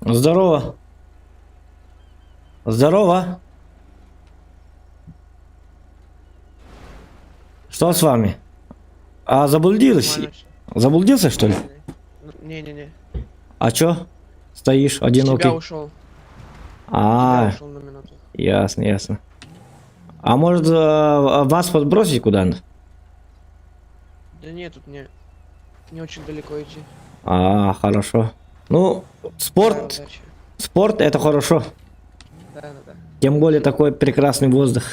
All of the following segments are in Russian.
Здорово. Здорово. Что с вами? А заблудился? Нормально всё. Заблудился, что ли? Не-не-не. А чё? Стоишь С одинокий? тебя ушел. Тебя А, ушел на минуту. ясно, ясно. А может вас подбросить куда-нибудь? Да нет, тут не очень далеко идти. А, хорошо. Ну, Давай, спорт, удачи. спорт это хорошо. Да. Тем более такой прекрасный воздух.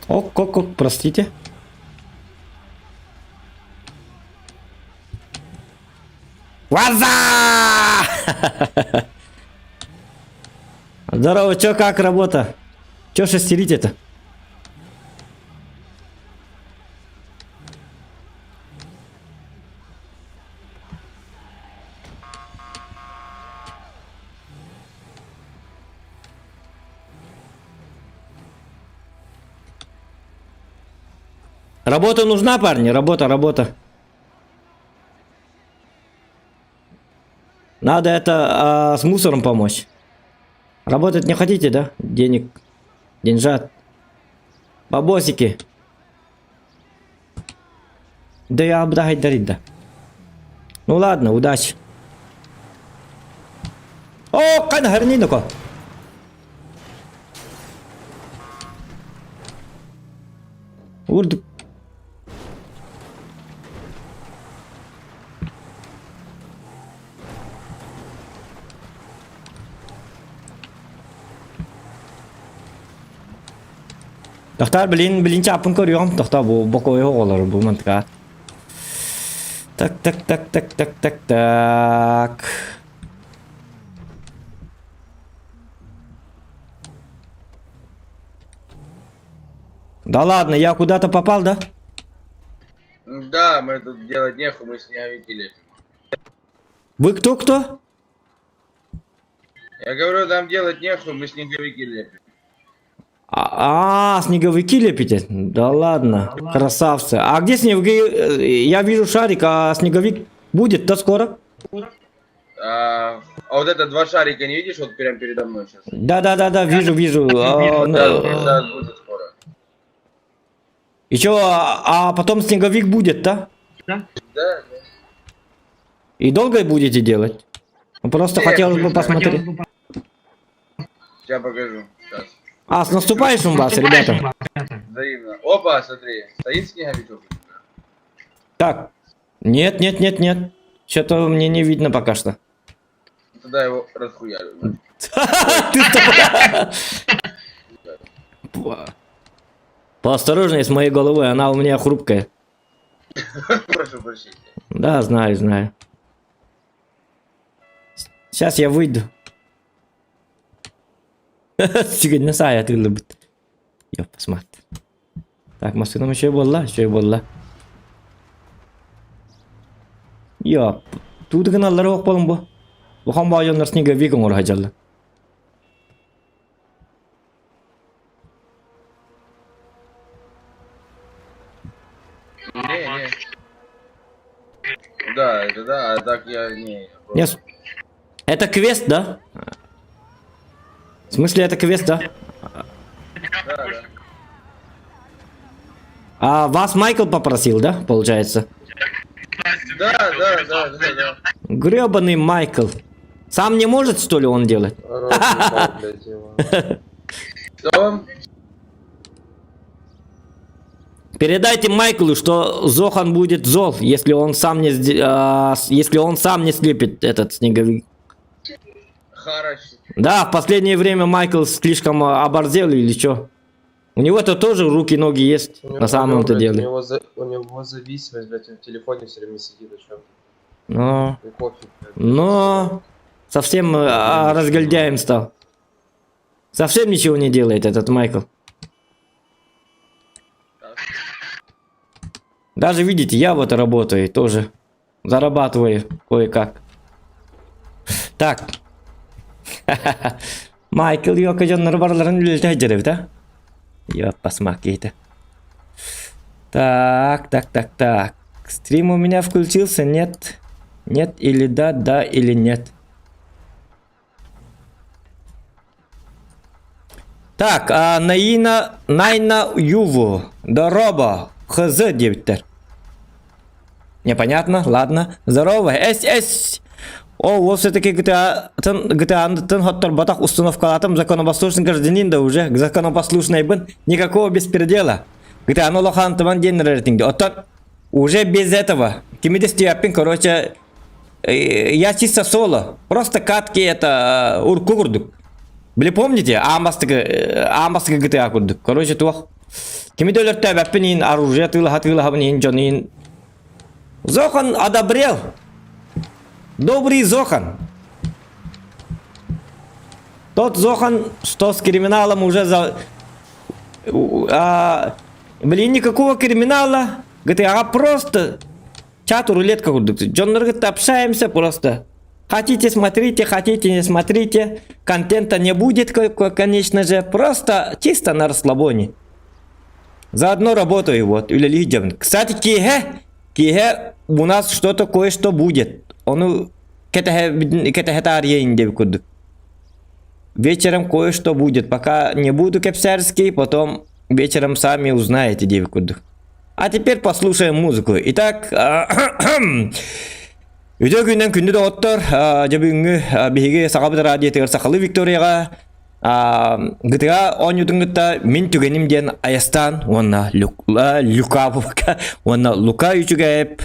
Ок, простите. Ваза! Здорово, чё, как работа? Чё шестерите-то? Работа нужна, парни? Работа. Надо это с мусором помочь. Работать не хотите, да? Деньжат. Бабосики. Да я обдагать дарить, да. Ну ладно, удачи. О, кайна гарниноко. Урд. Доктор, блин, чапын көрüyorum. Доктор, bu koyu olur bu mantıka. Так. Да ладно, я куда-то попал, да? Да, мы тут делать нехуй, мы снеговики лепим. Вы кто? Я говорю, нам делать нехуй, мы снеговики лепим. Снеговики лепите? Да ладно, красавцы. А где снеговики? Я вижу шарик, а снеговик будет, да, скоро? А вот это два шарика не видишь, вот прям передо мной сейчас? Да, вижу. Да, сейчас будет скоро. И чё, а потом снеговик будет, да? Да. И долго будете делать? Просто Нет, хотелось бы быстро. посмотреть. Сейчас покажу. Сейчас. С наступающим вас, ребята. Взаимно. Опа, смотри, стоит снеговичок. Так. Нет. Что-то мне не видно пока что. Тогда его расхуярю. Поосторожнее с моей головой, она у меня хрупкая. Прошу прощения. Да, знаю. Сейчас я выйду. Сегодня сая ты любит. Я посмотрю. Так, машина еще и была. Я тут каналлар ок болом бу. Бу хамбайоннар снеговик оңор хажалла. Не. Да, это да, а так я не. Нет. Это квест, да? В смысле, это квест, да? Да. А вас Майкл попросил, да, получается? Да. Гребаный Майкл. Сам не может, что ли, он делать? Что? Передайте Майклу, что Зохан будет зол, если он сам не слепит этот снеговик. Хорошо. Да, в последнее время Майкл слишком оборзел или что? У него-то тоже руки, ноги есть, на самом-то деле. У него зависимость, блядь, он в телефоне все время сидит, о чем. Ну, И пофиг. но совсем разгильдяем стал. Совсем ничего не делает этот Майкл. Даже видите, я вот работаю тоже. Зарабатываю кое-как. Так. Майкл Йокаджон барларын үлелте жүріп, да? Ёппасмак кейті. Так. Стрим у меня включился, нет? Нет или да, да или нет? Так, Найна Юву, Дороба, ХЗ дептер. Непонятно, ладно. Здорово, С. О, вот все-таки GTA хоттор батах установкалатым законопослушный гражданин да уже, законопослушный бын, никакого беспредела. GTA лохан тыман день рейтинге. Оттан уже без этого. Кимиде степень, короче, я чисто соло. Просто катки это уркурдук. Били помните? Амбастыга GTA курдук. Короче, туах. Кимиде өлерте бәппенин оружие тылахабнин джонин. Зохан одобрел. Добрый Зохан. Тот Зохан, что с криминалом уже блин, никакого криминала. GTA просто чат рулетка. Джоннер общаемся просто. Хотите смотрите, хотите не смотрите. Контента не будет, конечно же. Просто чисто на расслабоне. Заодно работаю вот. Кстати, Киге у нас что-то кое-что будет. Он вечером кое-что будет. Пока не буду кепсерский, потом вечером сами узнаете, девкуд. А теперь послушаем музыку. Итак, Үйдө күннен күнді оттор, жабыңы бейге сағабыды радиетігір сақалы Викторияға, GTA 10-ға мен түгенім ден Аястан, онна Лука үчігіп,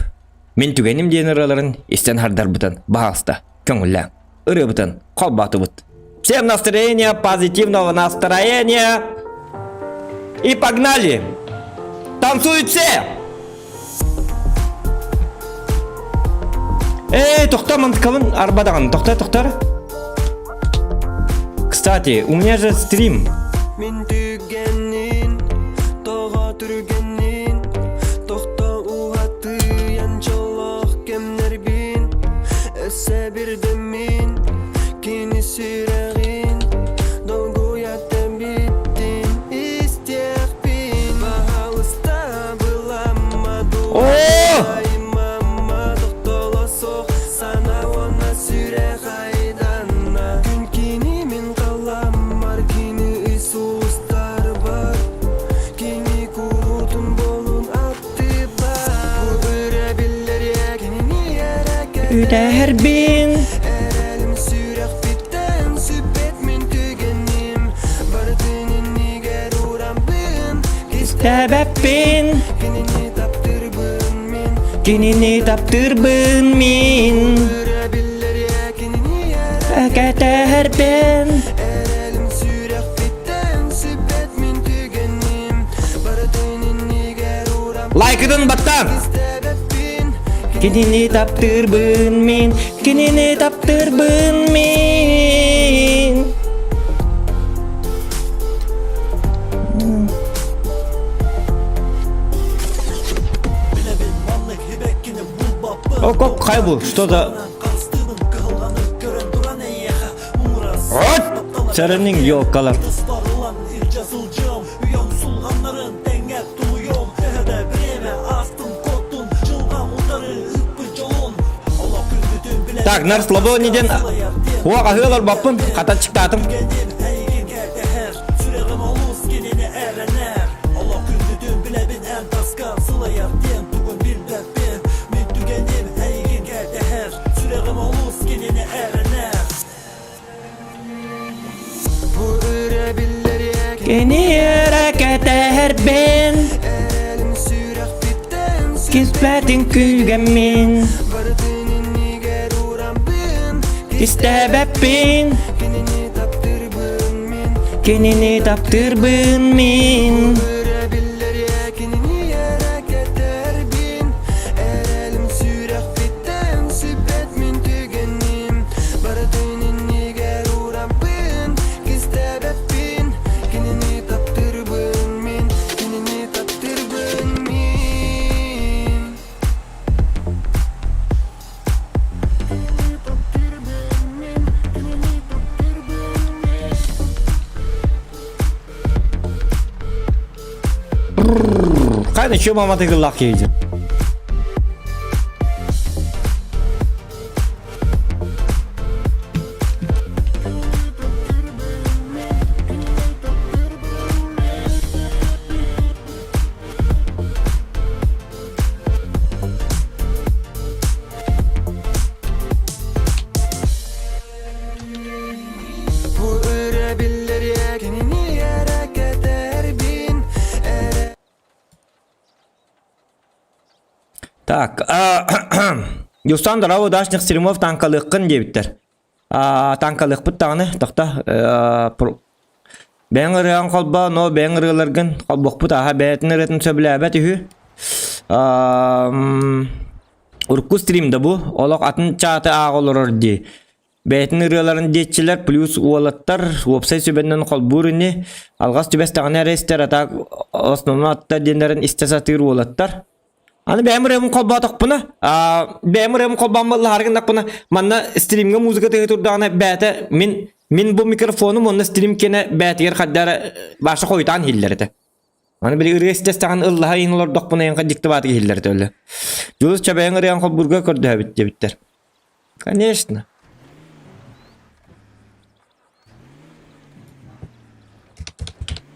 мен түгенім ден ұраларын істен хардар бұтын, бағалыста, көңілі, ұры бұтын, қол баты бұт. Всем настроения, позитивного настроения. И погнали! Танцуют все! Тоқта мантықавын арбадаған, тоқтар. Кстати, у меня же стрим. Мен түгенін, тоға түргенін, тоқта уғаты янчылық кемнербін, өсі бірдімін, кені сүрәғін, долгу яттен біттін, істеқпін, бағалыста бұлама дуайма, тоқтала соқ, сана ona сүрә қайдана, күн кені мен қаламар, кені Иисустар бар, кені күрутын болын атты бар, бұйра білдер кені әрәкет Үдәрбин. әрәлім сүрәқ биттен сүпет мен түгенім, бардының нигер ұрамбын, Тәбәппин. кенені таптырбын мен, Кинини таптырбын мин. бұйра білдер кені әрәкет Әкәтәрбин. әрәлім сүрәқ биттен сүпет мен түгенім, бардының нигер ұрамбын, Лайкыдын баттан. істәбәппін, Кинини таптырбын мин. Кинини таптырбын мин. Оп, қай бұл? Что за... От! Сәрінің елкалар. Так, нар слабониден хуа қағылар баппын, қата чықтатым. бұйра білдер Кені әрәкәтәрбін. әрәлім сүрәқ биттен Киспәтін күлгәмін. бардының нигер ұрамбын, Истәбәппін. кенені таптырбын мен, Кинини таптырбын мин. бұйра білдер кенені әрәкет әрбін, әрәлім сүрәқ биттен сүпет Кайна чё мама ты лах едет. Bu örebilir yekenini hareket erbin Так, Юстан дырау дашных стримов танкалыққын дебіттер. Танкалық бұттағыны, тақта, бәңіріған қолба, но бәңірілерген қолбық бұт, аға бәйтін ретін сөбілі әбәт үйі. Урку стримді бұ, олық атын чаты ағылырыр де. Бәйтін рыларын детчілер плюс уолаттар, уопсай сөбенден қолбұрыны, алғас түбәстіғаны рейстер атақ основны атта денерін істесатыр уолаттар. Аны бәмірем қолбатық бұны, бәмірем қолбамбалы харғындақ бұны, манна стримге музыка тегі тұрдағына бәті, мен бұл микрофоным, онна стрим кені бәтігер қаддары башы қойтан хиллерді. Аны білі үргестестіған ұллаға ең олардық бұны ең қаддикті батығы хиллерді өлі. Жүліс чабайын ұриян қолбұрға көрді әбітті біттер. Конечно.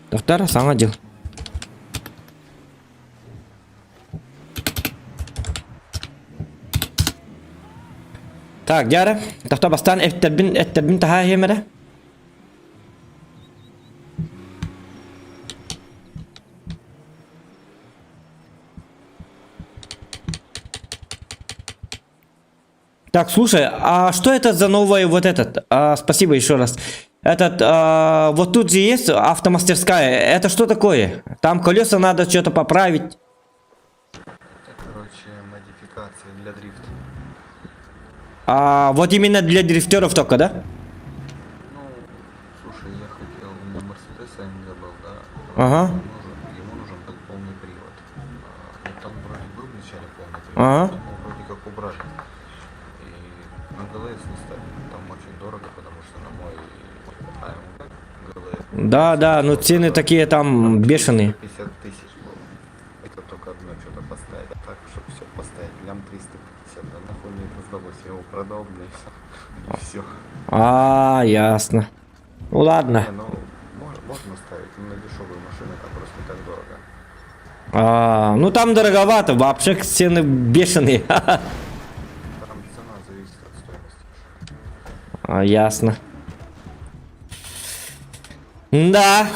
Доктор, саңа жыл. Так, Дяра, доктор бастан эттербин таха хемере. Так, слушай, а что это за новое вот этот? Спасибо еще раз. Этот, вот тут же есть автомастерская. Это что такое? Там колеса надо что-то поправить. Короче, модификации для дрифта. Вот именно для дрифтеров только, да? Ну, слушай, я хотел на Мерседес AMG был, да? Ага. Ему нужен был полный привод. Ну, там вроде был вначале полный привод, Ага. но вроде как убрали. И на ГЛС не ставили. Там очень дорого, потому что на мой AMG ГЛС Да, ну цены такие там бешеные. 50 тысяч было. Это только одно что-то поставить. А так, чтобы все поставить, лям 350. Да нахуй мне это сдалось. Я его продал, бля, и все. Ясно. Ну ладно. Не, ну, можно ставить, но на дешевые машины там просто не так дорого. Ну там дороговато, вообще цены бешеные. Там цена зависит от стоимости. Ясно. Да.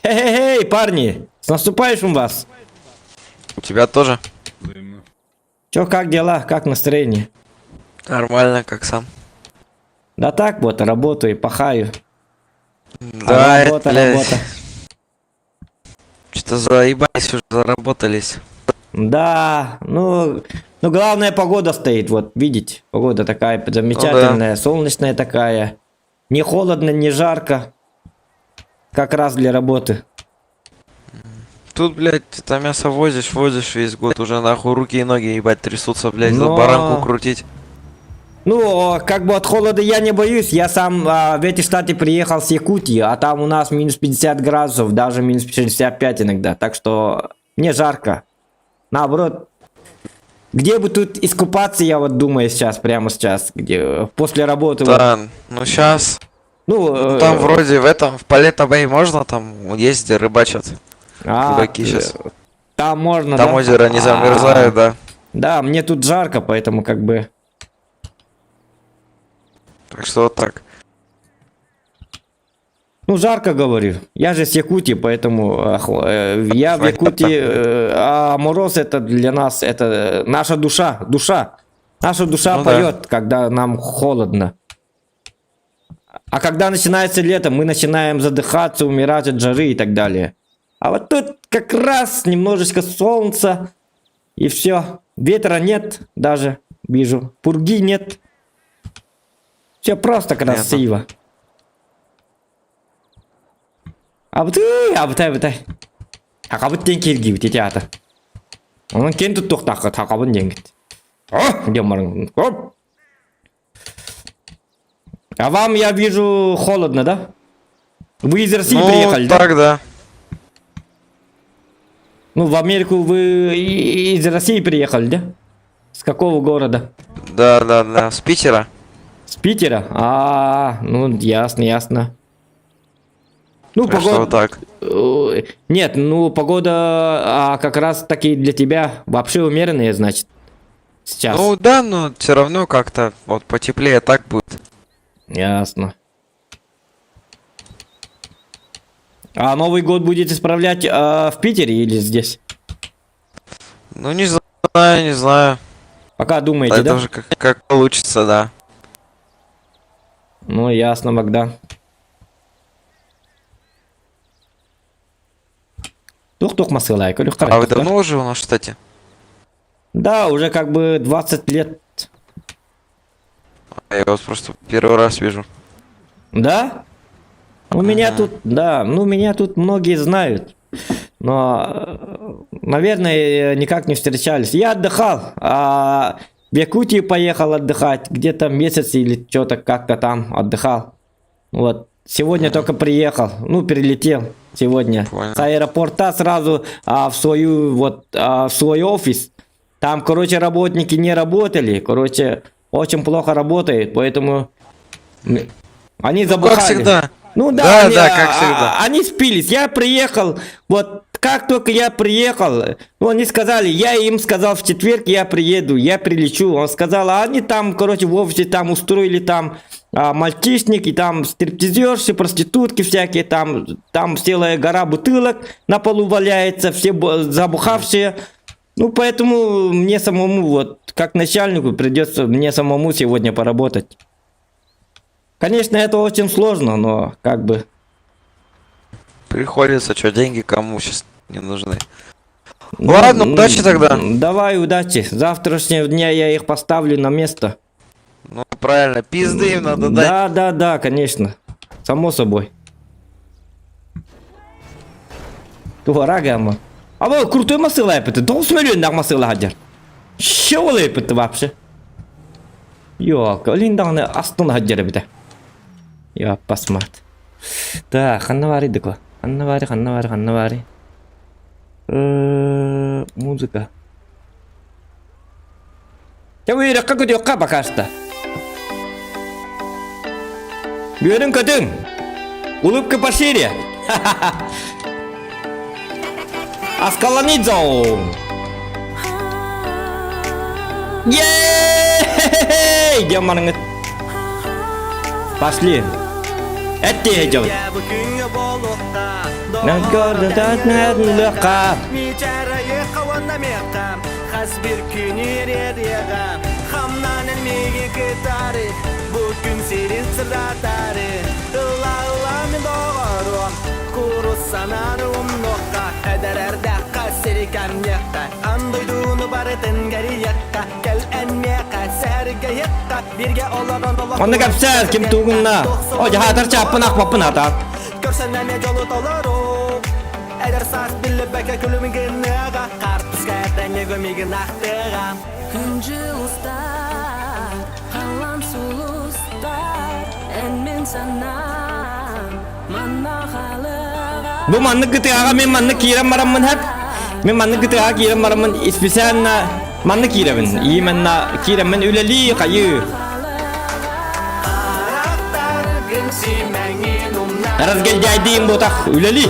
Хе-хе-хей, парни, с наступающим вас. У тебя тоже? Чё, как дела, как настроение? Нормально, как сам. Да так вот, работаю, пахаю. Да, Работа. Что-то заебались уже, заработались. Да, ну главное погода стоит, вот, видите, погода такая замечательная, солнечная такая. Не холодно, не жарко. Как раз для работы. Тут, блядь, ты там мясо возишь весь год, уже нахуй руки и ноги, ебать, трясутся, блядь, за Но- баранку крутить. Ну, как бы от холода я не боюсь. Я сам в эти штаты приехал с Якутии, а там у нас минус 50 градусов, даже минус 65 иногда. Так что мне жарко. Наоборот, где бы тут искупаться, я вот думаю сейчас, прямо сейчас, где после работы. вот. Да, ну сейчас. Ну, Там вроде в Палетто-Бэй можно, там ездить, рыбачат. Дураки щас. Там можно, Там да? озеро не замерзает, да. Да, мне тут жарко, поэтому как бы... Так что вот так. Ну, жарко, говорю. Я же с Якутии, поэтому я в Якутии, а мороз это для нас, это наша душа. Наша душа Ну да. поет, когда нам холодно. А когда начинается лето, мы начинаем задыхаться, умирать от жары и так далее. А вот тут как раз немножечко солнца, и все. Ветра нет даже, вижу. Пурги нет. Все просто красиво. Абытай. Тақабыт ден келгей бітете аты. Оның кен тұттық тақы тақабын денгіт. О, Демар. Оп. А вам, я вижу, холодно, да? Вы из России Ну, приехали, да? так, да. Ну, в Америку вы из России приехали, да? С какого города? Да, с Питера. С Питера? Ну, ясно, ясно. Ну, Так что вот так. Нет, ну, погода как раз таки для тебя вообще умеренная, значит, сейчас. Ну да, но все равно как-то вот потеплее так будет. Ясно. А Новый год будете справлять в Питере или здесь? Ну не знаю, не знаю. Пока думаете, Это да? уже как получится, да. Ну, ясно, Богдан. Тух-тух масылай, колю А вы давно уже у нас в штате? Да, уже как бы 20 лет. Я вас просто первый раз вижу. Да? У меня тут, да, ну меня тут многие знают. Но, наверное, никак не встречались. Я отдыхал, в Якутию поехал отдыхать. Где-то месяц или что-то как-то там отдыхал. Вот. Сегодня только приехал, ну, перелетел сегодня. Понял. С аэропорта сразу в свой офис. Там, короче, работники не работали. Короче, очень плохо работает, поэтому они забухали. Как всегда. Ну да, Да, они, да, как всегда. Они спились. Я приехал, вот как только я приехал, ну они сказали, я им сказал в четверг я приеду, я прилечу. Он сказал, а они там, короче, в офисе там устроили там мальчишники, там стриптизерши, проститутки всякие, там целая гора бутылок на полу валяется, все забухавшие. Ну поэтому мне самому, вот как начальнику, придется мне самому сегодня поработать. Конечно, это очень сложно, но как бы... Приходится, что деньги кому сейчас не нужны. Ладно, удачи тогда. Давай, удачи. С завтрашнего дня я их поставлю на место. Ну правильно, пизды им надо дать. Да, конечно. Само собой. Туарагама. А вы крутой масыл айпыты. 9 миллиондақ масыл хаджар. Что ол айпыты вообще? Yok, олиндағыны астын хаджары біті. Я посмотр. Так, ханнавари дыко. Ханнавари. Музыка. Я выйрек как удёкка пока что. Бюрін көтің. Улыбка пошире. Аскаланидзо. Ей! Демарыңыз. Пошли. Это идёт. Я бүгінгі болуққа Нәгөрді тәтнәділіққа. Мичарайы қауанна меққа Қас бір күн ередеға Қамнан әлмеге кетары Бүгін серін сыратары Ыла мен доғырым Құрыс санарым ноққа Әдәрәрдәққа серікәм еққа Андойдуны барытын гәрі еққа Кәл әнмеққа сәрге еққа Бірге олаған олақ Оны кәпсәз, кім туғынна? О, жағатыр чаппын ақпаппын атақ. Көрсен әме жолы толыру Әдер сас білі бәке күлімігін неға Қарпыз кәрдәне көмегін ақтыға Күнжі ұстар, қалам сұлыстар, әнмен санам, манна қалыға. Bu manlık gıtığa men manlık kiyirem baramın hep. Men manlık gıtığa kiyirem baramın ispisen manlık kiyiremin. İyi menna kiyiremin üleli kayı. Қарақтар күнсі мәңін ұмна Araz gel jaydiyim botak üleli.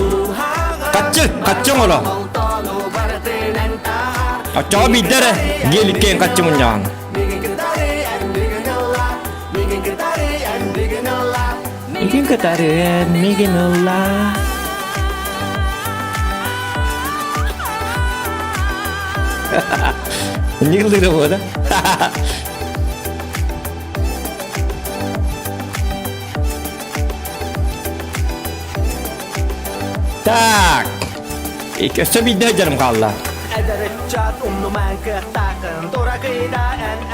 Kaççın ola. Толу барытынан тағар Açağı bidere gelikken kaççın unyağın. Бігін кітары ән бігін ұла Бігін кітары ән бігін ұла Mungkin ketarian, mungkin ulah. Nyildir bu da. Tak. İkisi bir de canım kaldı. Әдәрі чат ұмны мәңкі тақын Тура қида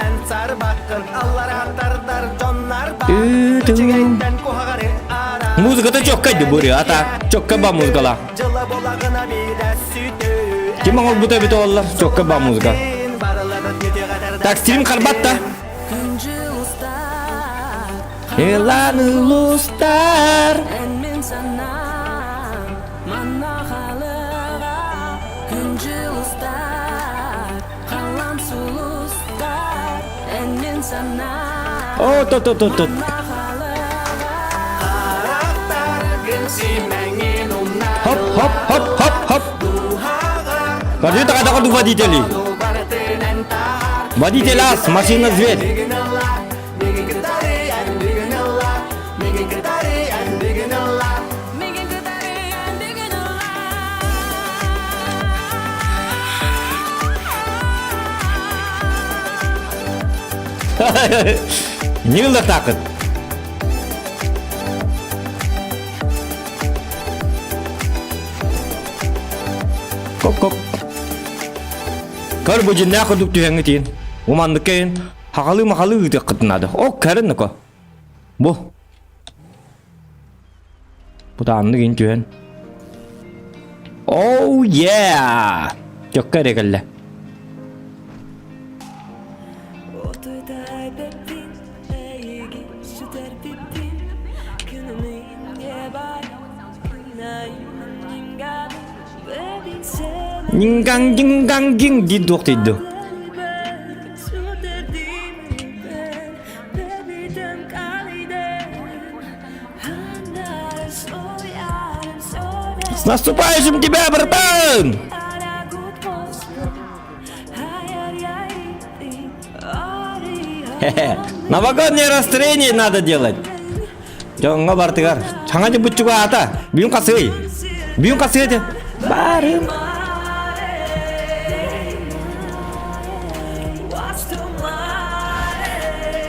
ән цар бақын Аллар аттардар жоннар бақын Күчігенден куғағары ара Muzika da çok kaydı buraya ata. Çok kaba muzikalar. Жылы болағына бейді сүті Kim ol bu tabi de onlar? Çok kaba muzika. Барылады нүте қатар Так, стрим карбатта. Күнжі ұстар Элан улустар. Ән мен санам Манна қалыға Күнжі ұстар Қалам сұлыстар Ән мен санам О, тот. Арақтар генси мәңін ұмна Хоп. Подожди, так это водители. Бартынан тар Водитель ас, машина зверь. Бигін алла Бигін кітары ән бигін алла Бигін кітары ән бигін алла Меген кітары ән бігін Не было так вот. Коп. Кар бу жинна ходук түйәңе тиен. Уманды кейін. Хақалы үйтек қытынады. О, кәрінні ко. Бұ. Бұ да анды кейін түйән. Оу, yeah! Жоқ кәрі кәлі. Otuyday bebin, eğgi süter bibin Günümünge bay, günayımın yingadı Bebin sevme Нинган дейді оқтайды. Süter diminden, bebiden kaliden Hanlar soyarım soyarım С наступающим тебя, братан! Ara gut olsun, hayal yarim Arıyor Новогоднее настроение надо делать. Жоңға бартығар. Жаңа бұтчуға ата. Бүйін қасығай де. Барым.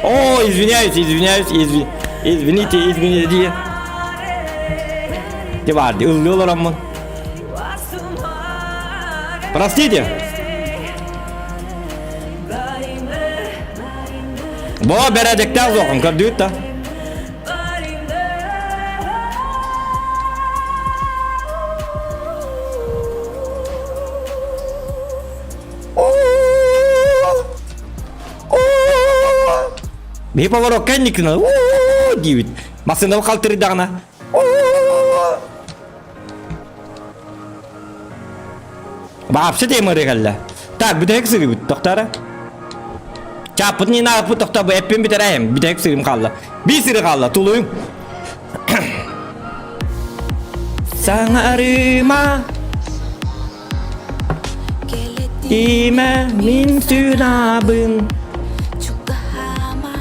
О, извиняюсь. Извините. Де барды, ұлы оларамын. Простите. Бо, бәрәдекті аз оқын, көрді өтті. Бейповорок кәннікіні, дейбіт. Масында қалтыры дағына. Бапшы деймі регәлі. Так, бүдәк сұры бүт, тоқтары. Çapıt ni napı tokta bu epim bitireyim. Bir tek sırım kaldı. Bir sırı kaldı. Tuluyum. Sana arıma Dime min sünabın Чукахама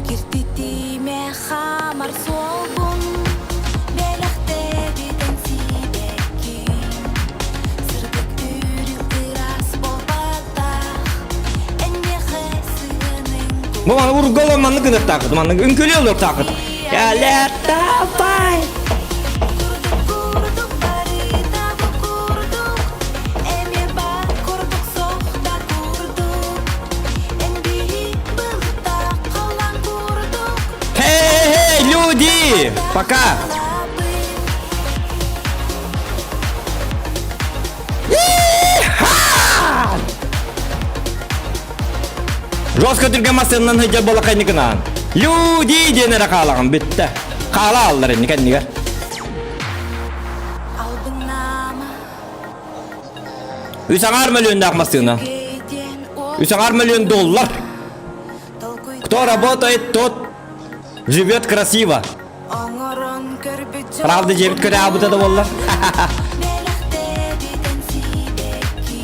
Киртитиме хамар солбун Белахте биден сибеки Сырдык үрік тырас болбатах Энне хэсыгының Bu bana vur golon manlı kınır takıt. Manlı ünkülü olur takıt. Yalet tafay. Курдук барыта бу курдук Эме ба курдук сохта курдук Эн бии былта қалан курдук Hey люди. Пока. Жестко түргемасынан hıca bolakayını kınan. Люди денері қалаған бітті. Қала алдар енді кәдімгер. Алдыңнама 3 миллион ақмастығына. кейден 3 миллион доллар. Кто работает, тот живет красиво. оңорон көрбү Правда, жебіт көре абыта да болар. Белахте биден сибеки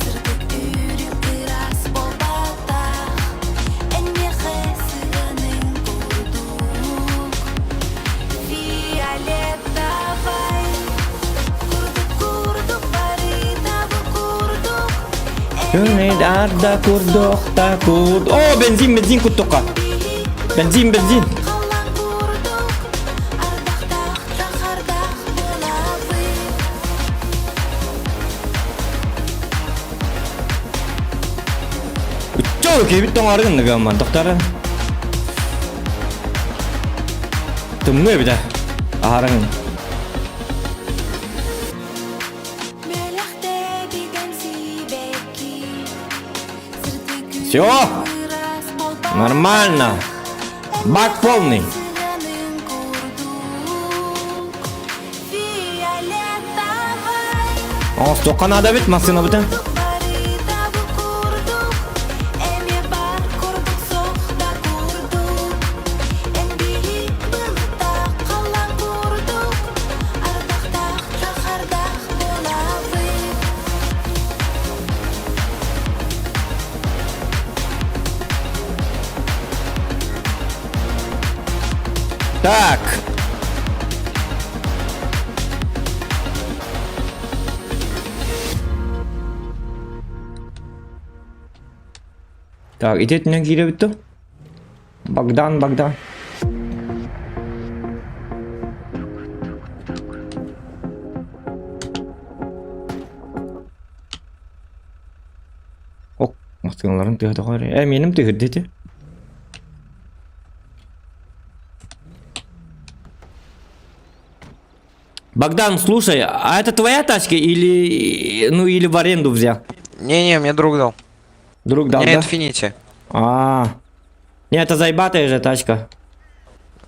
Сырдык үрік тырас болбатах Энне хэсыгының курдук Фиолетовай Курдук барыта бу курдук Gönül arda kurduk da kurd. Oo benzin kuttukka. Benzin. Қалан курдук Ардақтақ тахардақ болабы Çoğu kebit toңарығын gаман тоқтары. Тымны bir de. Ağarın. Белахте биден сибеки Все, нормально. Бак полный. О, столько надо ведь машина бутын. Так. Так, идет кире битті. Богдан. Ок, машиналарын тыгыды қойыр. Менім тыгыды деді. Богдан, слушай, а это твоя тачка или в аренду взял? Не-не, мне друг дал. Друг дал, Не, да? Infinity. Не, это заебатая же тачка.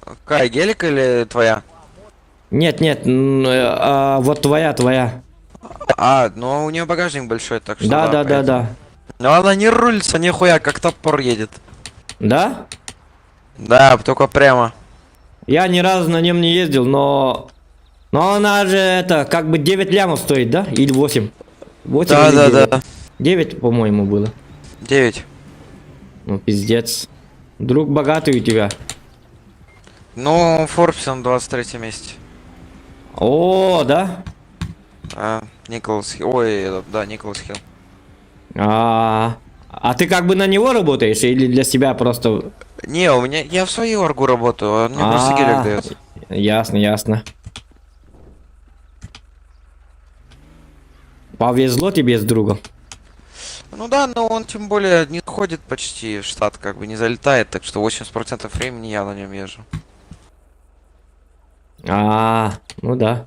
Какая, гелик или твоя? Нет, вот твоя. Ну у нее багажник большой, так что... Да. поэтому. Но она не рулится нихуя, как топор едет. Да? Да, только прямо. Я ни разу на нем не ездил, но она же это, как бы 9 лямов стоит, да? Или 8? 8 или 9? Да. 9, по-моему, было. 9. Ну, пиздец. Друг богатый у тебя. Ну, Forbes на 23 месте. О, да? Николас Хилл. Ой, да, Николас Хилл. А ты как бы на него работаешь или для себя просто... Не, у меня... Я в свою оргу работаю, он мне просто гелик дает. Ясно. Повезло тебе с другом. Ну да, но он тем более не ходит почти в штат, как бы не залетает, так что 80% времени я на нем езжу. Ну да.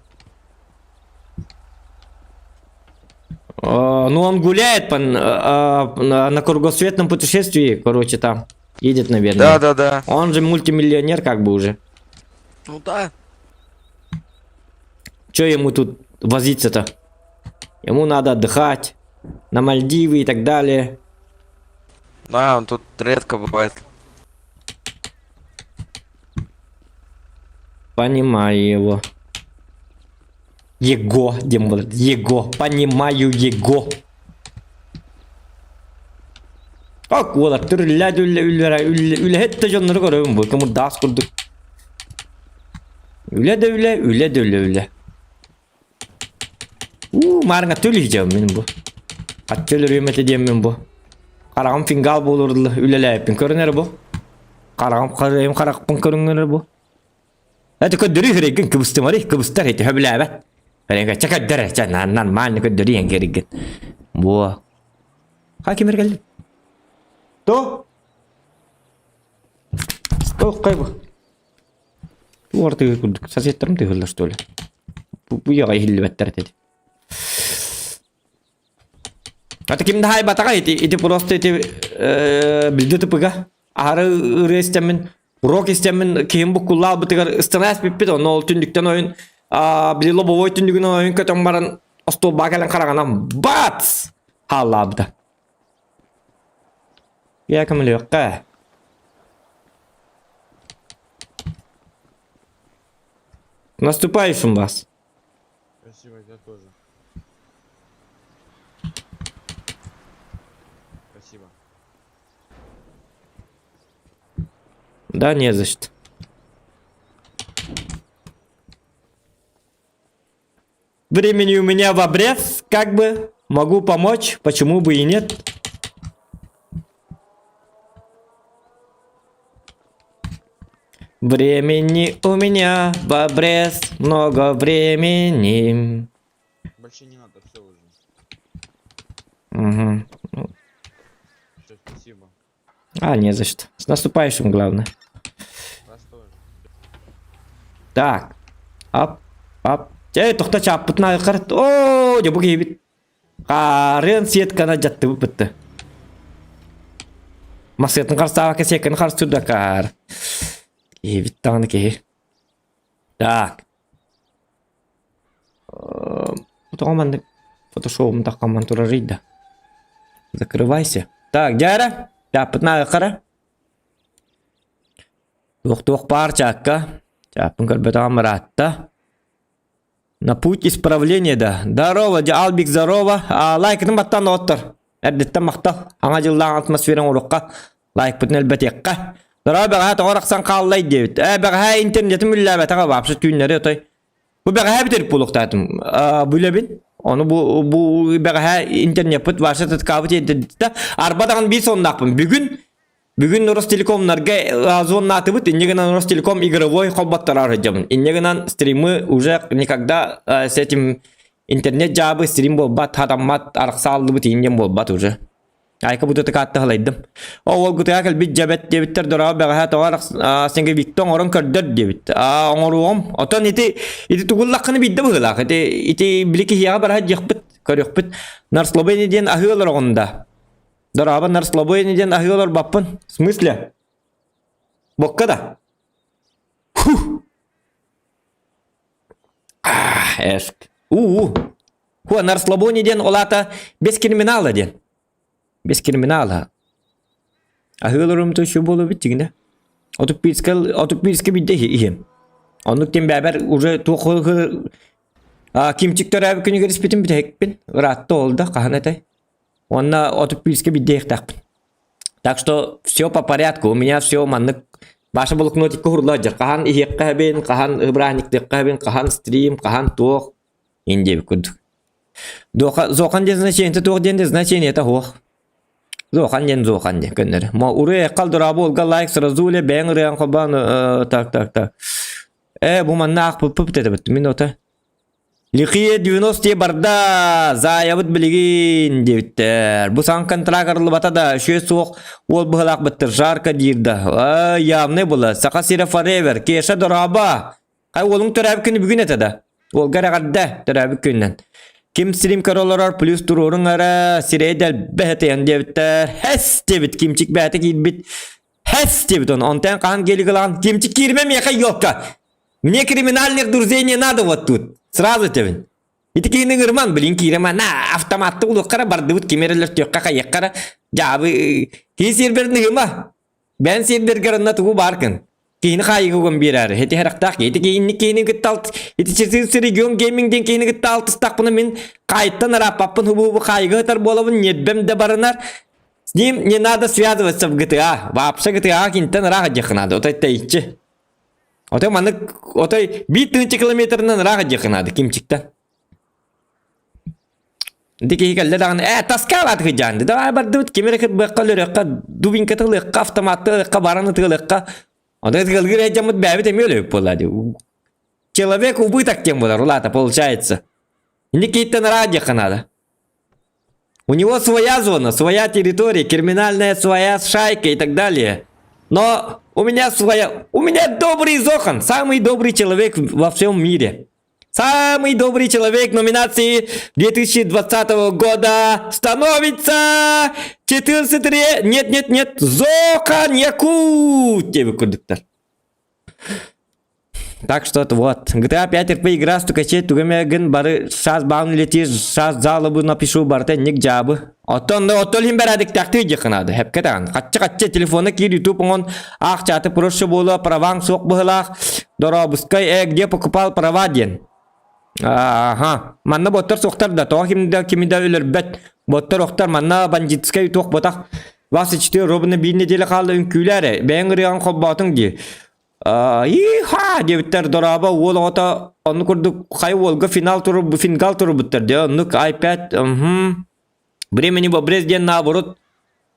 Ну он гуляет на кругосветном путешествии, короче, там. Едет, наверное. Да. Он же мультимиллионер как бы уже. Ну да. Че ему тут возиться-то? Ему надо отдыхать. На Мальдивы и так далее. Да, он тут редко бывает. Понимаю его. Его. Понимаю его. Ак, олар үрлі хетті жонлары көрөбүн бұл. Кымы дас күрдік. Үлі. Марыңа төлі жем мен бұл. Атчелер өйметі дем мен бұл. Қарағым фингал болырдылы. Үлеләйіппін көрінер бұл. Қарағым қарақпын көрінер бұл. Это көддөрі хереген кыбысты мари. Кыбыстар еті хөбілі әбәт. Херенге чакаддары. Нормально көддөрі ең кереген. Бұл. Хакимер келді. Кто? Қай бұл? Орты күрдік. Соседтерім тығылды, что ли? Бұяға ехілі бәттер деді. Это кимді хай батаға еті просто еті білді тұпыға. Ары ұры істемін, урок істемін, кейін бұл құллал бұтығар ұстана әспеппеді. Оны ол түндіктен ойын, білі лобовой түндігін ойын көтің барын остол бағалан қарағанам. Бац! Халла бұда. Я камлёка. Наступающим вас. Спасибо, тебя тоже. Спасибо. Да, не за что. Времени у меня в обрез, как бы могу помочь, почему бы и нет. Времени у меня в обрез, много времени. Больше не надо, все уже. Угу. Все, спасибо. Не за что. С наступающим, главное. Вас тоже. Так. Ап. Тоқта чаппытына қарт. О, жабы кейбіт. Қарын сеткана жатты бұпытты. Maksudnya karsa ke second harus sudah kar. Tangan ke. Так. Потом команда фотошоу так команду рыда. Закрывайся. Так, Джара. Тапна кара. Тух парчака. Тапн карбета амратта. На путь исправления, да. Здорово, Албик, здорово. Лайк набаттан оттар. Әдетті мақтал. Аңа жылдан атмосферан ұрыққа. Лайк бұтын әлбәт еққа. Здорово, бәға тоғырақсан қалылай дейбіт. Бәға интернетім үлі бәтіға бапшы түйінлері өтой. Бұл бәға бітіріп бұлықтатым. Бұлебін. Оны бұл бәға интернет бұт варшы тұтқабыт еді. Арбадаған бір соннақпын. Бүгін Ростелекомнарға зоннаты бұт. Иннегінен Ростелеком игровой қолбаттар арыджамын. Иннегінен стримы уже никогда с этим интернет жабы стрим болбат, хатаммат арықсалды бұт иннен болбат уже. Айка бұты тұқатты қалайдым. Ол күті әкіл бит жабет дебіттер дұрағы бәға тоғарық сенге биттон орын көрдір дебіт. Оңыруым. Отон ити тұғыллаққыны бидді бұғылақ. Ити білікі хияға бара жықпыт, көріқпыт. Нарслобайны ден ахылар оғында. Дұрағы нарслобайны ден ахылар баппын. В смысле? Бокка да? Эшк. Хуа нарслобайны ден олата без криминала ден. Без криминала. Ahılarım da şu bolu bitti yine. Otopirske bitti ihim. Onlukten beraber уже toğu kimçikler abi günü görüş bitim bitti hekpin. Rahatta oldu kahanetay. Onunla otopirske bitti hektakpin. Так что все по порядку. У меня все маннык. Башы болук нотик курладжар. Кахан ихек кабин, кахан ыбраниктек кабин, кахан стрим, кахан тоқ. Инде күдік. Зоқан ден значение, тоқ ден значение это хох. Зохан де көннер. Ма уры қалдыра болга лайк сразу ле бәң рыян қобан. Так. Бу манна ақ пып деді бітті. Минута. Лихие 90 барда заябыт білген дебіттер. Бу сан контрагарлы батада шөй соқ ол бұғылақ біттір жарқа дейірді. Явны бұлы. Сақа сирі форевер. Кеша дұраба. Қай олың түрәбі күні бүгін етеді. Ол ғарағадда түрәбі күннен. Kim stream karolarar plus turorun ara sireyden beheten debitler. Hes debit kimçik behete gidbit. Hes debit on. Onten kan geli kalan kimçik kirmem yaka yokka. Мне криминальных друзей не надо вот тут. Сразу тебе. И такие нагрман, блин, кирема на автоматты улуккара бардывыт кемерелер тёкка каяқкара. Жабы ки сербернігіма. Бән сербергерінна тугу баркын. Кейіні қайығығын берәрі. Хеті әріқтақ. Хеті кейіні күтталт. Хеті черсіз регион геймингден кейіні күтталт ұстақпыны мен қайттан арапаппын хубу қайығы ғытар болабын. Нетбем де барынар. С ним не надо связываться в GTA. Вообще GTA кентен раға жақынады. Отай тайчы. Отай маны... Отай 1000 километрінен раға жақынады. Кемчіктен. Деке хикаллер дағын. Таскалат хыжанды. Давай барды кемерекет бұққа лөрекқа, дубинка тығылыққа, автоматты ыққа, бараны тығылыққа. Отай тығылгыр әжамыт бәбі тәме өліп болады. Человек убыток тем болады, рулата, получается. Инде кейттен раға жақынады. У него своя зона, своя территория, криминальная своя шайка и так далее. Но у меня своя... У меня добрый Зохан, самый добрый человек во всем мире. Самый добрый человек номинации 2020 года становится 14... Нет. Зохан Якутия, кондуктор. Так что вот. GTA 5 RP игра стукаче тугамеген бары шаз баун летиш шаз залыбы напишу барте ник жабы. Отол хим берадик такты жакынады. Хеп кетан. Качча телефона кир YouTube он ах чаты проще боло праваң соқ быхлах. Доробускай где покупал права ден. Ага. Манна боттар соқтар да то кимида өлөр бет. Боттар оқтар манна бандитскай тоқ ботақ. 24 робыны bir недели қалды үнкүләре. Бәң рыян қоббатын ди. Иха дебиттер дораба ол ота onu kurduk kay olga final turu bitirdi. Onluk iPad времени бобрез ден наоборот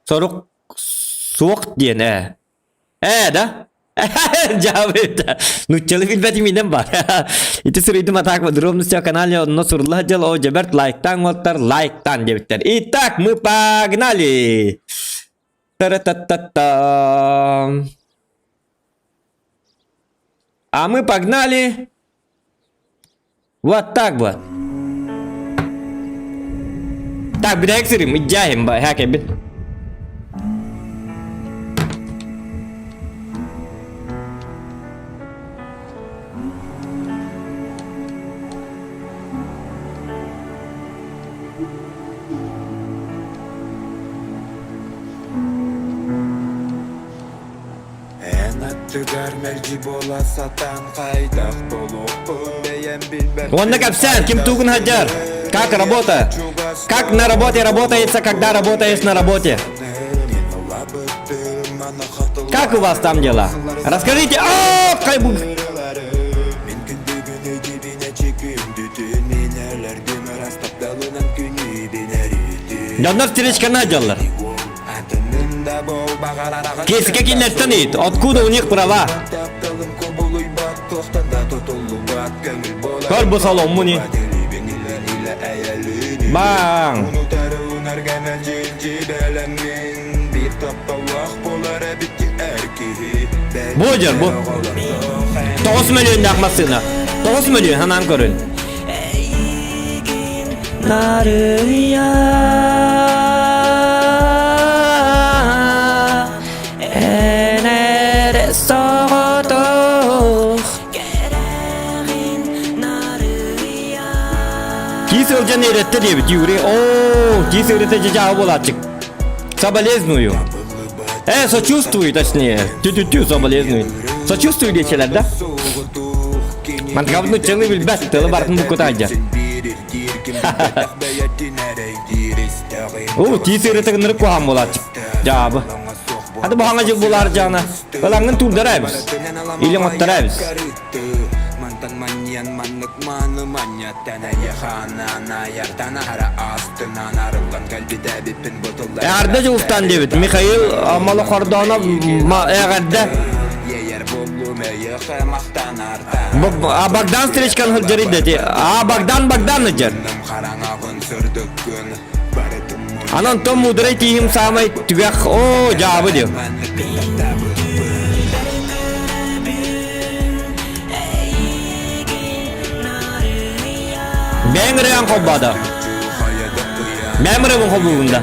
сорок соқ ден да? Жабыта. Ну телефон бәти минем бар. Ити сүрейдім атак подробности о канале одно сурлах жел о жаберт лайктан оттар лайктан дебиттер. Итак, мы погнали. Та-ра-та-та-та. А мы погнали вот так вот. Так, bir eksiri mi cahim ba hake bin. Онда капсан, ким тугун хаджар? Как работа? Как на работе работается, когда работаешь на работе? Как у вас там дела? Расскажите. О, кайбу. Жандар встречканы аджалар. Кеске кинлеттен ит. Откуда у них права? Көр bu salon muni. Bang. Bu jar bu. 9 milyon yakmasına. 9 milyon hemen görün. Narıya enere soğuduk. Кисел нерette diye bir yürü. Oo, кисел это жау болачык. Соболезную. Сочувствую, точнее. Тю-тю-тю, соболезную. Сочувствую дечелер, да? Мантгавну челы билбәс, тылы бартын бу котайja. О, кисел это нырып куган болачык. Жабы. Hadi bu hangacık bular cana. Balangın turdarayız. İlim ottarayız. Ardacı ustan David, Mikhail Amalı Kordonov eğerde. Bagdan Strechkan hıcırı dedi. Bagdan hıcır. Anan tom mudray tihim samay tügek o cevabı diyor. Ben reyan kobbada. Ben reyan kobbunda.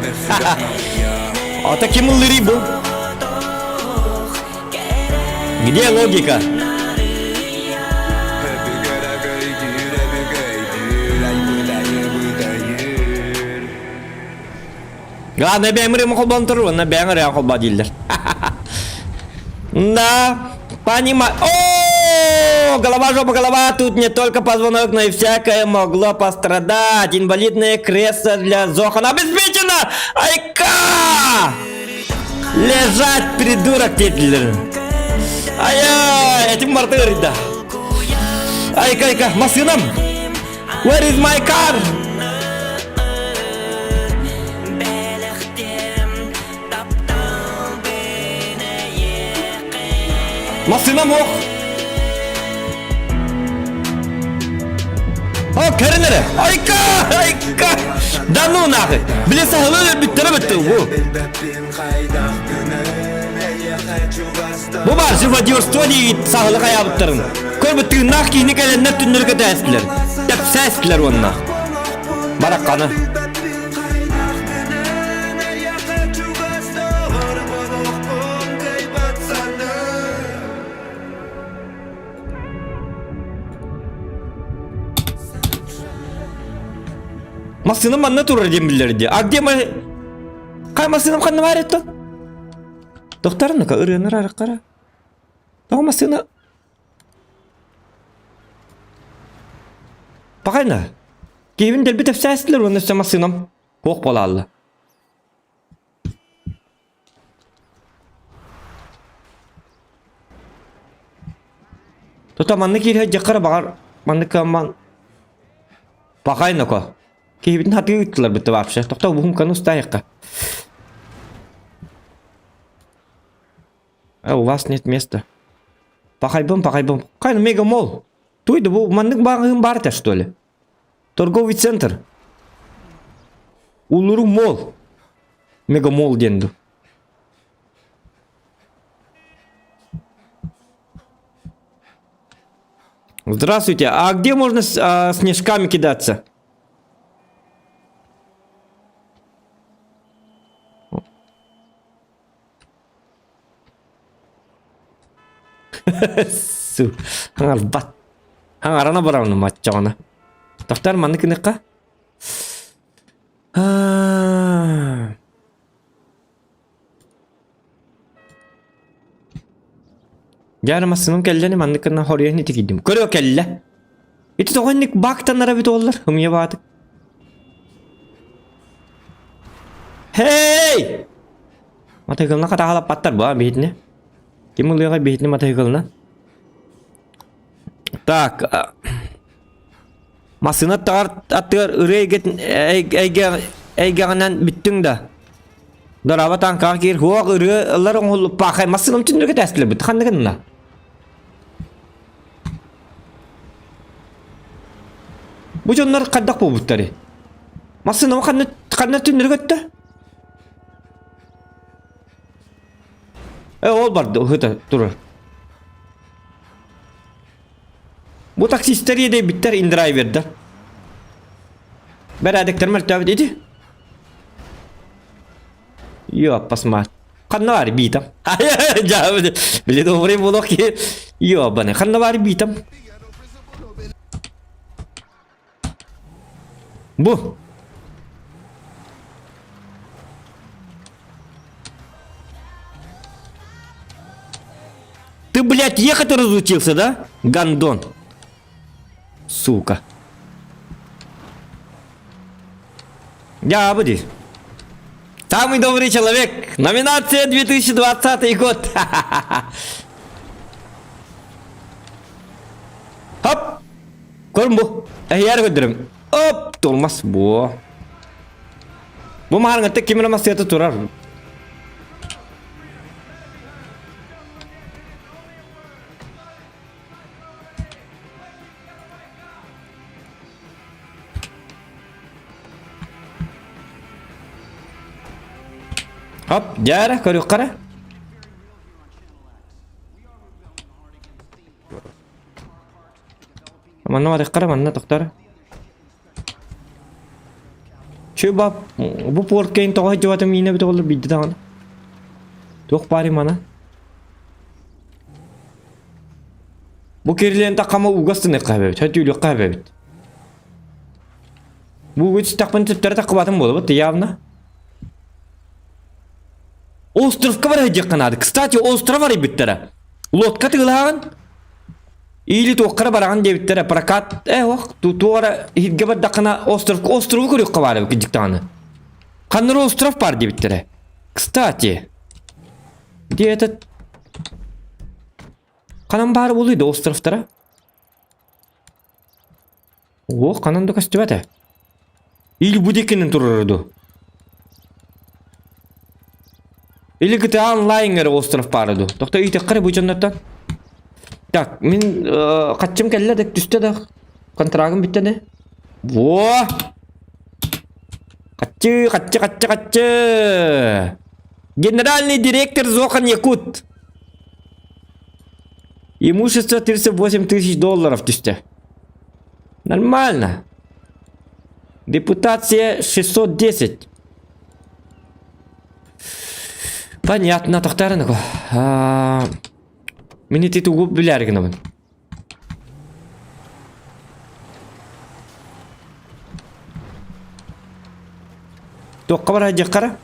Ata kim uliri bu? Gidiyor logika. Ya ne ben reyan kobban turun, ne ben reyan kobba değiller. Да, понимаю. О, голова, тут не только позвонок, но и всякое могло пострадать. Инвалидное кресло для Зохана обеспечено. Айка! Лежать, придурок, тетлер. Ай-яй, этим мартырь, да. Айка, машинам. Where is my car? Машинам ох. О, керенere. Ayka. Да ну нахуй. Блин, сахылы бітті bu. Bu var, живодерство deyit sahılı kaya bıttırın. Kör bıttığın naq kiyini kelenden tündürge tәсілер. Dep сәсілер onunla. Barak kanı. Masınım manna turur diye bilirdi. Agdema kay masınım kanı var etti. Doktorun ka ırınır arakara. Daha masını. Bakayna. Kevin del bitef sesler onun üstüne masınım. Kok bolalı. Tota manna kiri jakara bakar. Manna kaman. Bakayna ko. Kevin hati yuttular bitti вообще. Тохта бухум кану стайка. У вас нет места. Пахайбом. Кайна мегамол. Туйда бу маннык багым барта что ли? Торговый центр. Улуру мол. Мегамол денду. Здравствуйте. А где можно снежками кидаться? Su, hangal bat, hangarana barang macam mana? Daftar mana kini kah? А. Yarmasının kelleni mandıkına horaya niti giddim. Körüyor kelle. İti toğanlık baktanlara bir dolar. Hımya batık. Hey! Mata yıkılına kata halap patlar bu ha beyitini. Kim oluyor ki beyitini mata yıkılına? Так. Masına tar atır ırıya git eygeğinden bittin de. Daraba tanka gir huwa ırıya Allah olup bakay masınım tündür ki testle bit. Kandıkın da. Bu canlar kaddak bu butları. Masınım kandı tündür gitti. Ol bardı hıta durur. Bu taksistleri de bitter indiray verdi. Beradekler mertebe dedi. Yok pasma. Kanna var bitam. Cevap bile doğru mu ki? Yok bana kanna var bitam. Bu. Ты, блядь, ехать разучился, да? Гандон. Сука. Я обыди. Самый добрый человек. Номинация 2020 год. Хоп. Көрім bu. Әйер көдірім. Оп. Толмас bu. Bu маған әтті кемір масыяты тұрар. Hop, jara körüyor qara. Manna var qara manna toqtar. Şu bab bu portkein toğa jawatım yine bir olur biddi tağın. Toq bari mana. Bu kerilen taqama ugasını qabet. Hatıylı qabet. Bu güç taqpan tipleri taqbatım bolup tiyavna. Островка бар жакка надо. Кстати, остров бар биттера. Лодка тыгылаган. Или тоққара бараган дебиттера прокат. Ох, туора хидгебат дакана острову көрөккө бар жиктаны. Кандыр остров бар дебиттера. Кстати, где этот канан бар болуйду островтара? О, кананды костюбата. Или будекенин турурду. Или GTA Online остров параду. Тоқта үйте қары бұл жоннаттан. Так, мен қатчым кәлі дек түсті да. Контрагым бітті де. Во! Қатчы. Генеральный директор Зохан Якут. Имущество $38 000 түсті. Нормально. Депутация 610. Понятно, тоқтарыныку. Мені титулу білергінімін. Тоққа бар әдек қара?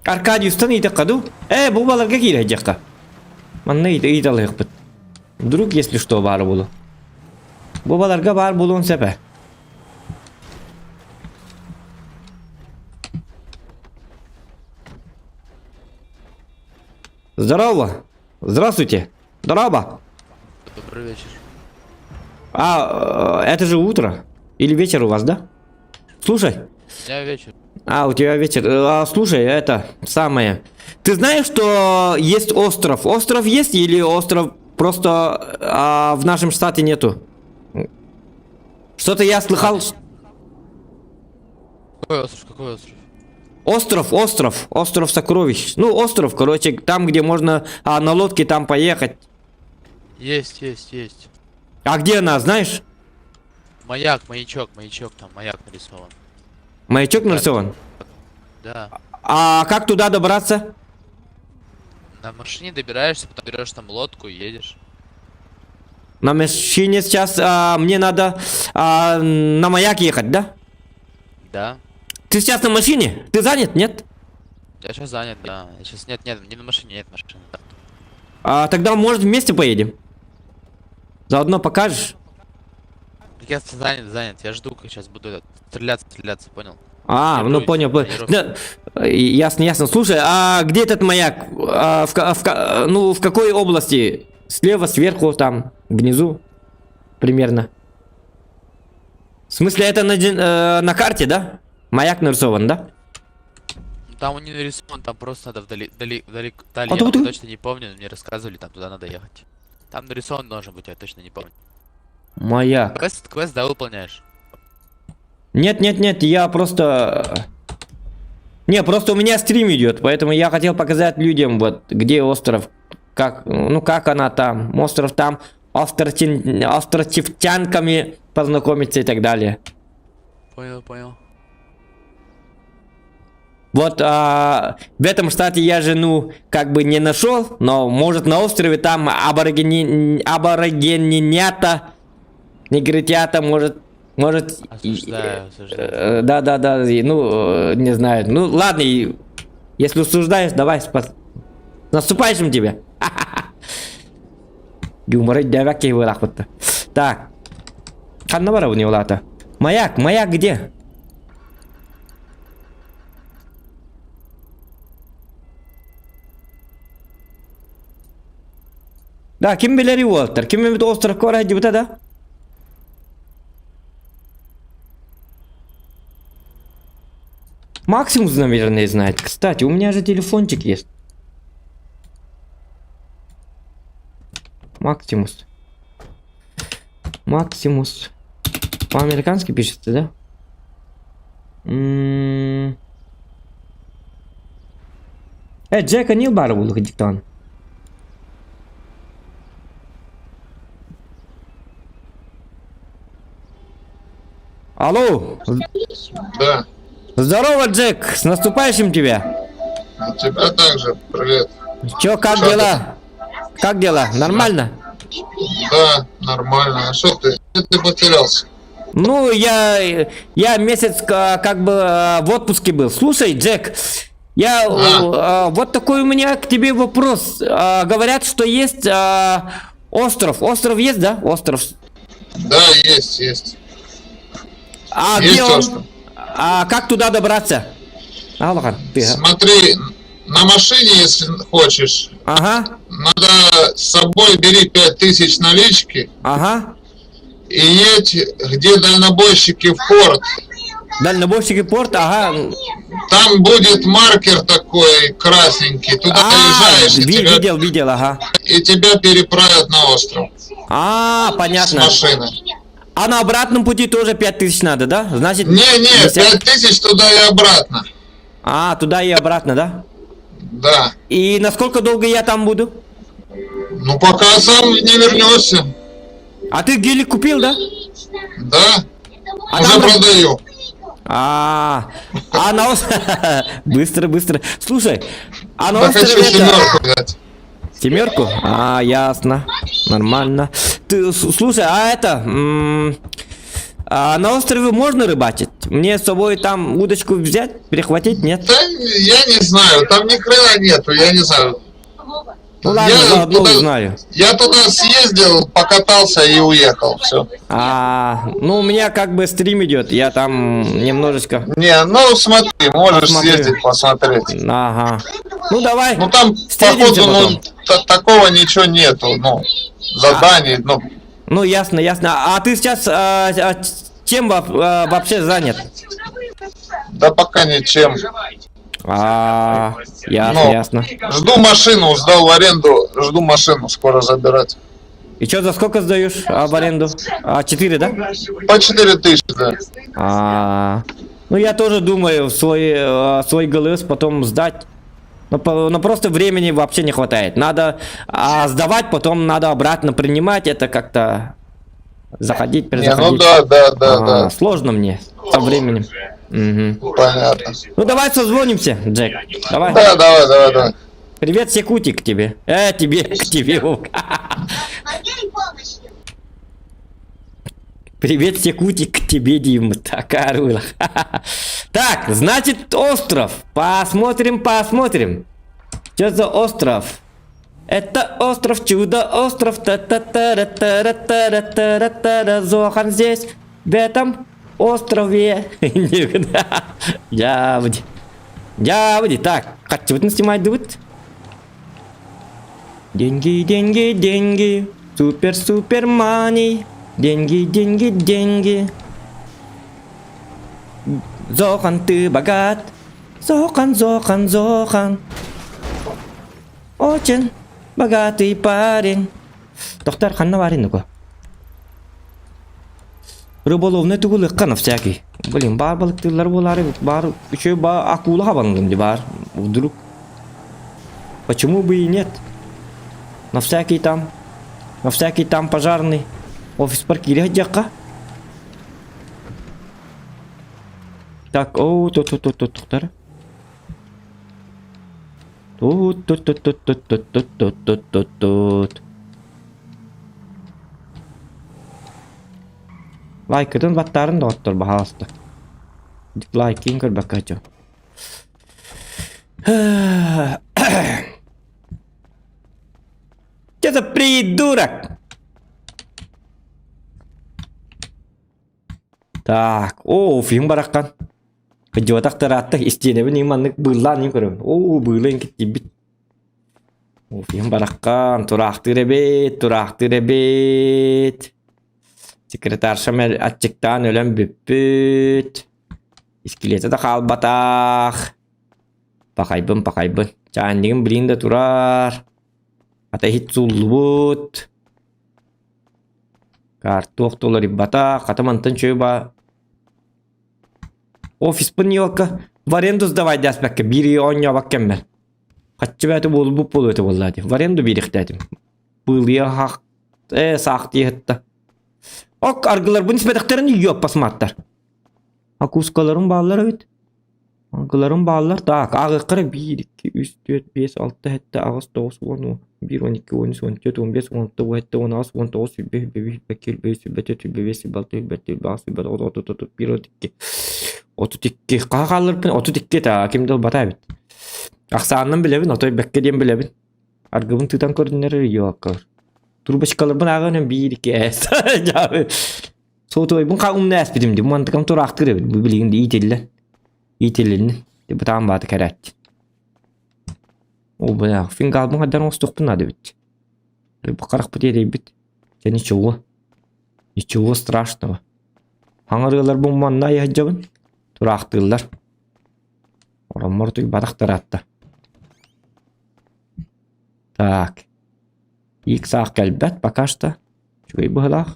Аркадиустан үйді қаду? Бұл баларға кейді әдекқа. Манна үйді алайық бұд. Вдруг, если что, бар болу. Бұл баларға бар болуын сәпі. Здорово. Здравствуйте. Здорово. Добрый вечер. Это же утро. Или вечер у вас, да? Слушай. У меня вечер. У тебя вечер. Слушай, это самое. Ты знаешь, что есть остров? Остров есть или остров просто в нашем штате нету? Что-то я слыхал. Какой остров? Какой остров? Остров сокровищ. Ну, остров, короче, там, где можно на лодке там поехать. Есть. А где она, знаешь? Маячок, там маяк нарисован. Маячок нарисован? Да. А как туда добраться? На машине добираешься, потом берешь там лодку и едешь. На машине сейчас мне надо на маяк ехать, да? Да. Ты сейчас на машине? Ты занят, нет? Я сейчас занят, да. Сейчас нет, не на машине, нет машины. Тогда, может, вместе поедем? Заодно покажешь? Так я занят. Я жду, как сейчас буду стреляться, понял? Ну понял. тренировки. Да, ясно. Слушай, а где этот маяк? В какой области? Слева, сверху, там, внизу? Примерно. В смысле, это на карте, да? Маяк нарисован, да? Там он не нарисован, там просто надо вдали, я тут- точно не помню, мне рассказывали, там туда надо ехать. Там нарисован должен быть, я точно не помню. Маяк. Квест, да, выполняешь? Нет, я просто... Не, просто у меня стрим идет, поэтому я хотел показать людям, вот, где остров, как она там, остров там, островтянками познакомиться и так далее. Понял. Вот в этом штате я жену как бы не нашел, но может на острове там аборигенята, негритята, может... Осуждаю. Да, не знаю. Ну, ладно, если осуждаешь, давай с наступающим тебе. Юмор, давай вот так. Так. Ханнавара у него лата. Маяк где? Да, ким билери Уолтер? Ким бит остров кора дибута, да? Максимус, наверное, знает. Кстати, у меня же телефончик есть. Максимус. По-американски пишется, да? Джека не барбул диктан. Алло. Да, Здорово, Джек. С наступающим тебя. тебя также, привет. Чё, как Что дела? Как дела? Нормально? Да, нормально. А что ты? Где ты потерялся? Ну, я месяц как бы в отпуске был. Слушай, Джек, вот такой у меня к тебе вопрос. Говорят, что есть остров. Остров есть, да? Остров. Да, есть. Есть Есть где он? остров. Как туда добраться? Смотри, на машине, если хочешь, Ага, надо с собой бери 5000 налички ага. и едь, где дальнобойщики в порт. Дальнобойщики порт, ага. Там будет маркер такой красненький. Туда доезжаешь, Видел, ага. и тебя переправят на остров с Понятно. машины. А на обратном пути тоже 5000 надо, да? Значит... Не, 50. 5000 туда и обратно. Туда и обратно, да? Да. И насколько долго я там буду? Ну, пока сам не вернешься. А ты гелик купил, да? Да. А Уже там- продаю. на быстро. Слушай, на Да хочу острове это... семерку взять. Семерку? Ясно. Нормально. Ты, слушай, на острове можно рыбачить? Мне с собой там удочку взять, перехватить, нет? Да, я не знаю, там ни хрена нету, я не знаю. Ну ладно, Я заодно туда- узнаю. Я туда съездил, покатался и уехал, все. У меня как бы стрим идет, я там немножечко... Не, ну смотри, можешь Посмотрю. съездить, посмотреть. Ага. Ну давай. Ну там, Встретимся походу, потом. такого ничего нету, заданий, Ну ясно. А ты сейчас чем вообще занят? да пока ничем. Ясно. Жду машину, сдал в аренду, жду машину скоро забирать. И что, за сколько сдаешь в аренду? 4, да? По 4000, да. Ну я тоже думаю свой ГЛС потом сдать. Но просто времени вообще не хватает. Надо сдавать, потом надо обратно принимать. Это как-то заходить, Не, ну перезаходить. да. Сложно мне со временем. Угу. Понятно. Ну давай созвонимся, Джек. Давай. Да, давай. Привет, Секути, к тебе. К тебе. Привет, Секутик, тебе, Дима. Такая рыла. Так, значит, остров. Посмотрим. Что за остров? Это остров чудо, остров та-та-та-ра-та-ра-та-ра-та-ра-та-ра. Зохан здесь, в этом острове. Явди. Так, хочу снимать дует. Деньги. Супер мани. Деньги. Зохан, ты богат. Зохан. Очень богатый парень. Доктор, ханна варин ну-ка. Рыболовный тугулы канов всякий. Блин, бар балыктылар болары, бар еще ба акула хабангын бар. Вдруг. Почему бы и нет? На всякий там пожарный офис паркирует джака. Так, доктор. Тут. Лайкыдан баттарын доктор бахаласты. Лайкин көрбөк качо. Что за придурок? Так, фильм бараккан. Кejauh terata istimewa nih manik bulan nih keren. Bulan ketibit. Film barakan turakti rebet. Sekreter samel açıktan ölen büpüt. İskelete de kalbatak. Pakaybın. Candingin birinde turar. Ata hiç zulbut. Kartu doları batak. Kata mantan çöba. Офис пыньёлка в аренду сдавать даст бәкке бири онья баккен бер. Каччы бәті бұл өті болады. В аренду бирих дәдім. Бұлия хақ сақ дейхетті. Ок аргылар бұн іспәдіқтерін үйіп басматтар. Акускаларын балылар өт. Аргыларын балылар. Так, ағы қыры 1, 2, 3, 4, 5, 6, 7, ағыз 9, 10, 1, 12, 13, 14, 15, 16, 17, 16, 19, 20, 32 қағалырпын 32 та кемдел бата бит. Ақсанын білебін, отой бәккеден білебін. Аргыбын тытан көрдінері йоққыр. Турбашкаларбын ағынан 1, 2 әс. Сотой бұн қағымны әс бідімді. Мантықам тұр ақтыр әбіл. Бұл білігінде ителінен. Деп бұтаған баты кәрәтті. О, бұна. Фин қалбын қадан осы тұқпын ады бит. Бұқарақ бұт еді бит. Ничего страшного. Аңырғылар бұн манна яғджабын. Турақтылар. Орамор туй батақтар атты. Так. Ик сақ кәлбәт пока что. Чуй бұғылақ.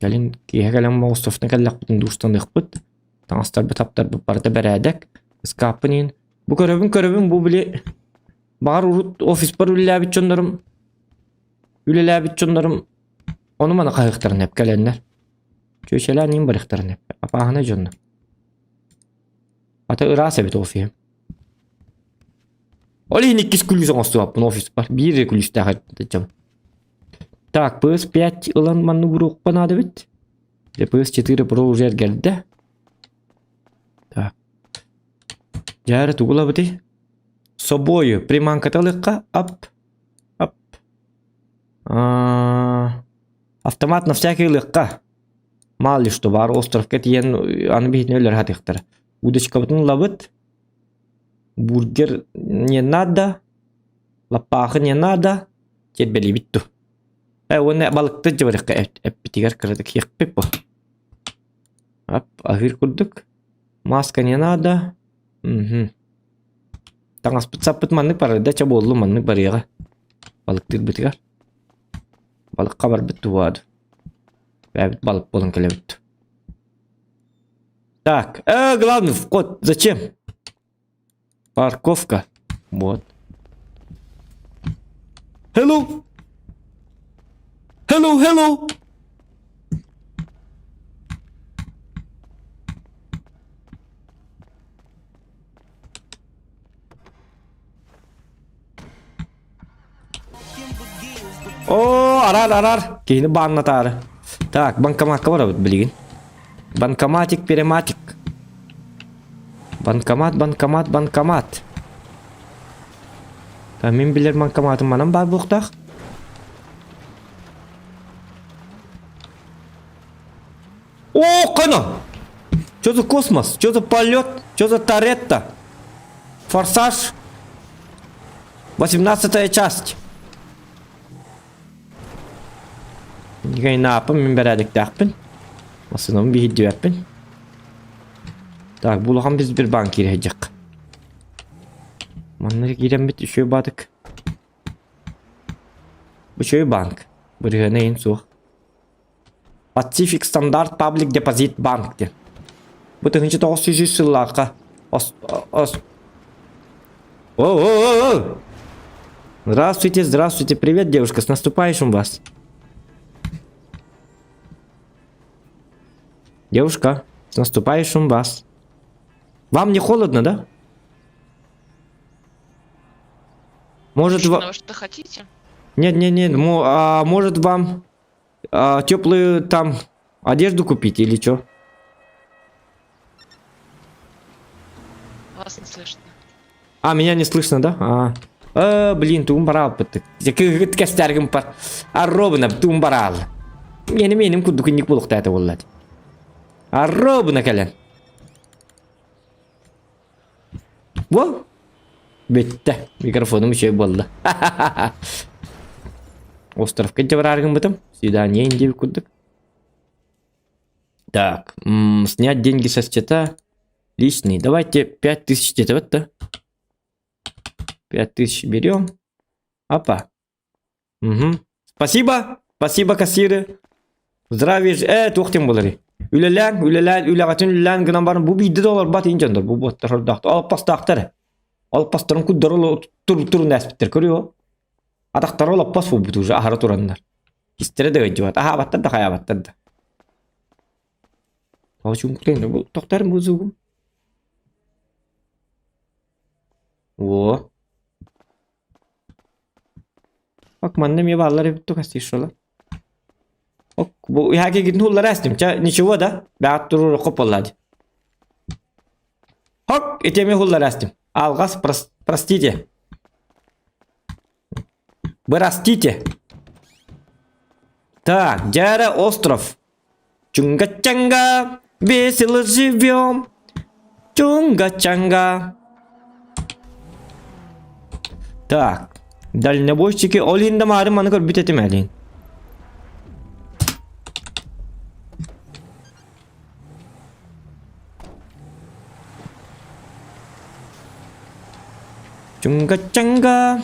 Кәлін кейгәлін маустовны кәлләқ бұтын дұштан ұқпыт. Таңыстар бұтаптар бұпарды бәрәдәк. Скапынын. Бұ көрөбін бұ біле. Бағар ұрут офис бар үліләбіт жондарым. Onu mana kayıktarın hep gelenler. Köşeler neyim barıktarın hep. Apağına canlı. Hatta ırası bit ofiyem. Олень ikis kulüsün ostu yapın ofis var. Bir kulüs daha edeceğim. Так, PS5 ыланманны бурук банады бит. PS4 Pro уже geldi. Так. Жары тугула бити. Собою приманкаталыкка ап. Автомат на всякий легка. Мало ли что бар остров кетиен анбихне өлер хатыктар. Удочка бутын лабыт. Бургер не надо. Лапахы не надо. Тербели битту. Оны балыкты жабырыкка эппитигер кырдык екпеп бу. Ап, ахир курдук. Маска не надо. Таңаспыт саппыт маннык бары да чаболлу маннык барыга. Балыктыр битигер. Balıkka var bitti bu adı. Ve balık болын келе бітті. Так, главный вход. Зачем? Парковка. Вот. Hello. О, arar. Kini banlatarı. Tak, bankomat var abi bilgin. Bankomatik, perematik. Bankomat. Мен bilir bankomatım manam бар буқтақ. О, қана! Что за космос? Что за полет? Что за Торетто? Форсаж? 18-я часть. Никай напым, мен бәрәдік дәқпін. Осыным бейді бәппін. Так, бұлған біз бір банк ерейдік. Маннары керем бит үшөй бадык. Үшөй банк. Біргені ең суық. Pacific Standard Public Deposit Bank де. Bu 1900 yıllarda. О. Здравствуйте. Привет, девушка, с наступающим вас. Девушка, с наступающим вас. Вам не холодно, да? Может, Вы что-то хотите? Нет. Может вам теплую там одежду купить или что? Вас не слышно. Меня не слышно, да? Блин, тумбарал пытык. Якыгыт кәстәргім бар. Робына тумбарал. Менім күдікінік болуқта әті болады. Робына кәлін. Во? Бетті. Микрофоным үшей болды. Островка жабыр арғын бұтым. Свидание индеби күдік. Так. Снять деньги со счета. Личный. Давайте 5000 где-то вот, да? 5000 берем. Опа. Угу. Спасибо, кассиры. Здравия. Тоқтен болары. Үлелән гынан барын. Бұл бейді доллар бат инжандар. Бұл боттар ордақты. Алып пастақтары. Алып пастарын күддер олы тұр нәспіттер. Көріо. Атақтар олып пас бұл бұты уже ахары тұрандар. Кистері де өйді бат. Аха баттар да қая баттар да. Тауышын күлейін. Бұл тоқтарым бұзу. О. Bak manne mi ballar hep tukasti şola. Ok bu yaga gidin hullar astim. Nişuva da baat durur qopolladı. Hok etemi hullar astim. Algas простите. Простите. Так, Джара остров. Чунга-чанга, весело живем. Чунга-чанга. Так. Дальнобойщики олинда марым аны көрбүт этим әлин. Чунга-чанга.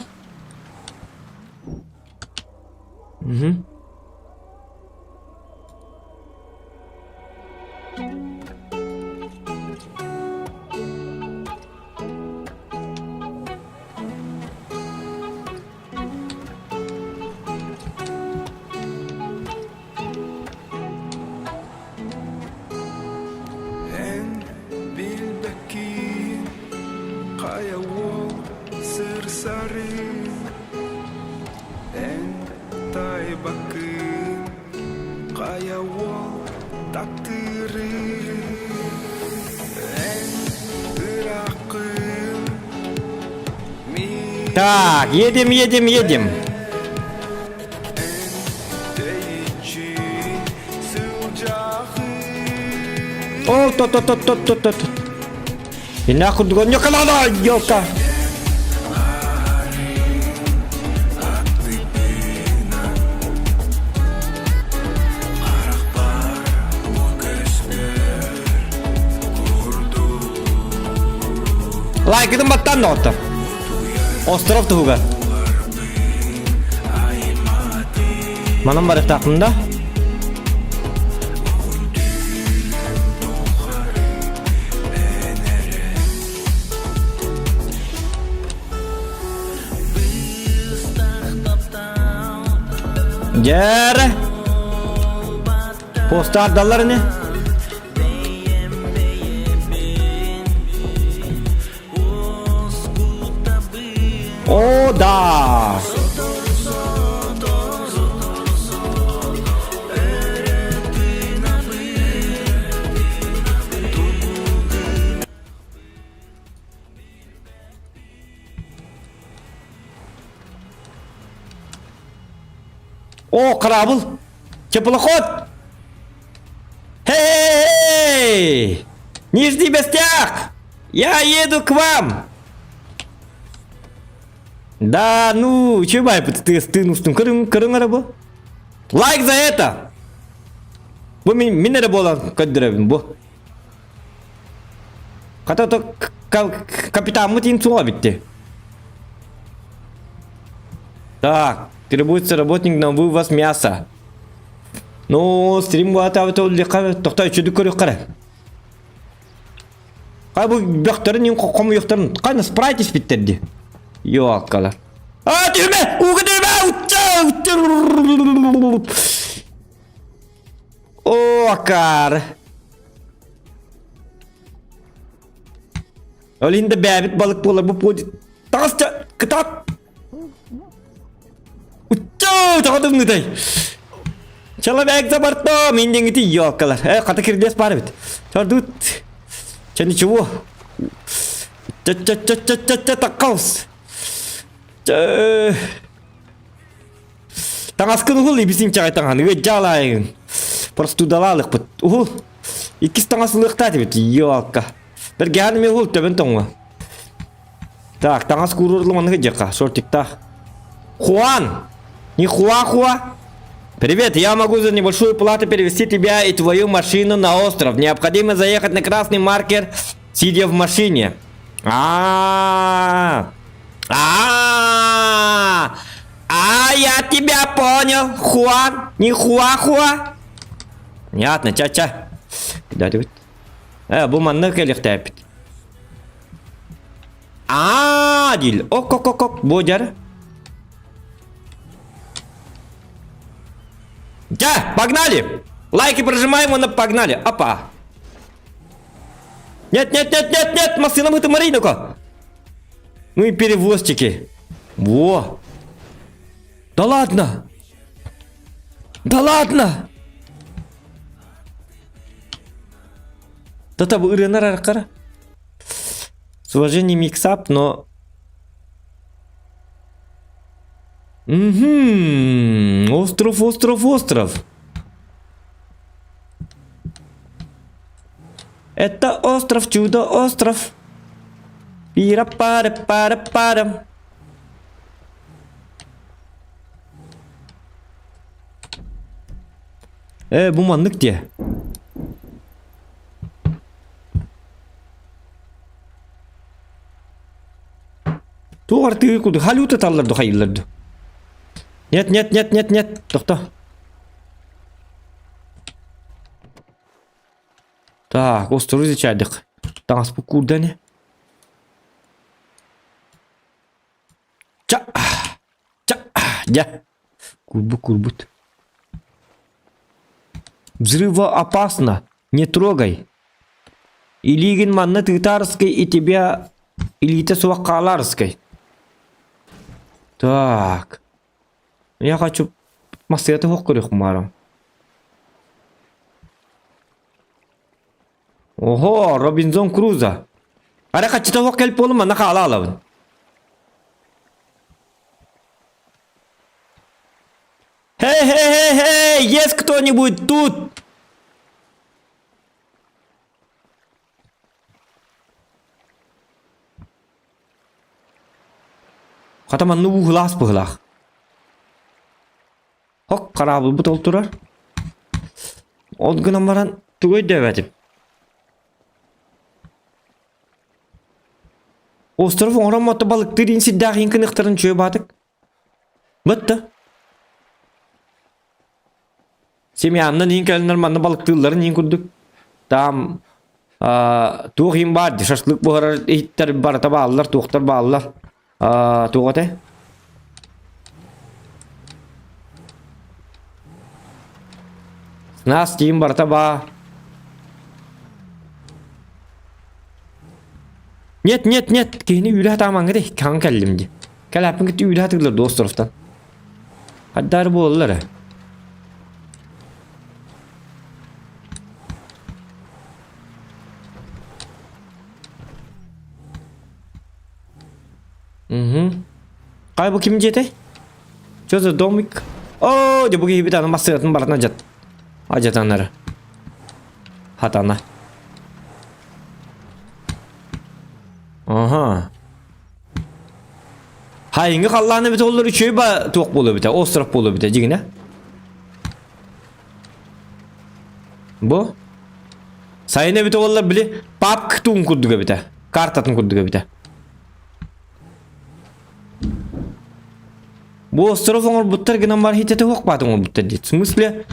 Так, едем. О, то. И нахуй не колода, ёлка. Лайкидin batan nota. Остров туга. Манам бар тақында. Gel. Postar dalları ne? O da. О, корабль! Теплоход! Эй! Нижний Bestяк! Я еду к вам! Да, ну, че бай, ты нужен кырын арабы? Лайк за это! Бу мен де болан көддіребін, бу. Қата капитан мұтин суға бітті. Так, требуется работник на вывоз мяса. Ну, стрим ватабы тоқтай үшіді көрі қара. Қай бұл бөқтері нен қомы еқтірін. Қайна спрайт еспеттерді. Yok kalar. Aa düğme! Uğu düğme! O kar. Ölünde bebek balık bolar bu podi. Tasça kıtat. Uçağı çağırdım nıday. Çala bek zabartto minden giti yok kalar. Kata kirdes para bit. Çardut. Çeni çuvu. Takkaus. Tangaskan uhul ibisin cakay tangan. Жалайын. Просто удалалық бұд. Ухул. Икіс таңасылықта дебет. Йоқа. Бір гәні мен ухул төбін тоңға. Так, таңас курырлы маңығы жаққа. Шортикта. Хуан! Не Хуа-Хуа? Привет, я могу за небольшую плату перевести тебя и твою машину на остров. Необходимо заехать на красный маркер, сидя в машине. А, я тебя понял, Хуан, не Хуа-Хуа. Понятно, ча-ча. Куда ты? Бұл манны келіқті әпіт. Дил. Ок, бодяр. Да, погнали! Лайки прожимаем, и погнали. Опа. Нет, машина мы-то Маринука. Ну и перевозчики. Во. Да ладно. Да там ырынар арқара. С уважением миксап, но... Остров. Это остров, чудо-остров. Пира-пара-пара-пара. Bu manlık diye. Туғар түйі күді. Халюты талларды қайылырды. Нет. Тоқта. Так, остров изучадық. Таңас бұл күрді не? Ча. Курбут. Взрыва опасно. Не трогай. Илигин манны тытарской и тебя... Илите суаққаларской. Так. Я хочу... Масыяты хоқ марам. Ого, Робинзон Крузо. Ара қачыта хоқ келіп болым, ана қала алабын. Хей, есть кто-нибудь тут? Қатаман ну бұғылас бұғылақ. Хоқ, қарабыл бұт ол тұрар. Ол күн амаран түгөй дөбәдім. Остров оңрам моты балықтыр инси дағын кінықтырын чөй батық. Бұтты. Семьянның ең кәлінер манны балықтыларын ең күрдік. Там туғын барды. Шашлық бұғырар еттер барыта бағалылар, туқтар бағалылар. Туғаты. Нас тиім барыта ба. Нет. Кейіні үйлі атамаңы дей. Кәң кәлімді. Кәләпін кетті үйлі атығылырды островтан. Қаддары болылары. Қай бұл кім жете? Что за домик? Oo, de bu gibi bir tane masıratın barına acatanları. Hatana. Aha. Hayıngi kallanı bit olur üçü ba tok bolu bite, ostraf bolu bite jigine. Bu. Sayına bit olur bili park tun kurduga bite. Kartatın kurduga bite. Bu ostraf olur buttar gına var hitete hok batın olur buttar dit. Smysle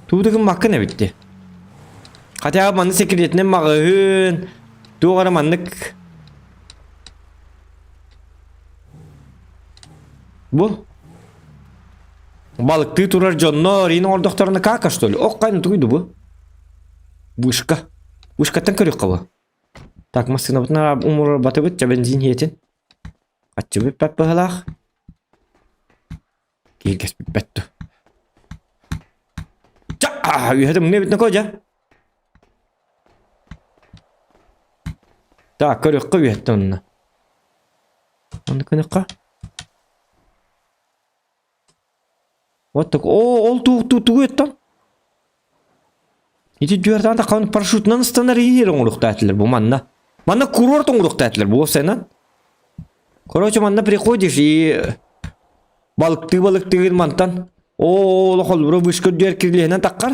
tuğdugun makine bitti. Hatta manı sekretine mağın. Doğru manlık. Bu. Balıklı turar canlar yine ordaklarına kakashtol. O kayn tuydu bu. Buşka. Buşkatan körük kaba. Takmasına batına umur batıbıt ca benzin yetin. Açı bir pep bahalak. Gelges bir pettu. Ca! Üyedim ne bitne koca. Ta körük kaba üyetten onunla. Onu kınıkka. What the... Oo, ol tuğ ettan. Iti düğerden de kanun paraşütünden ıstanlar iyi yere uğrukta etilir bu manna. Manna kurorta uğrukta etilir bu senin. Korocı manna prikoydu şey... Balıklı mantan. Oo, lokal bro büşkür düğer kirlihine takkar.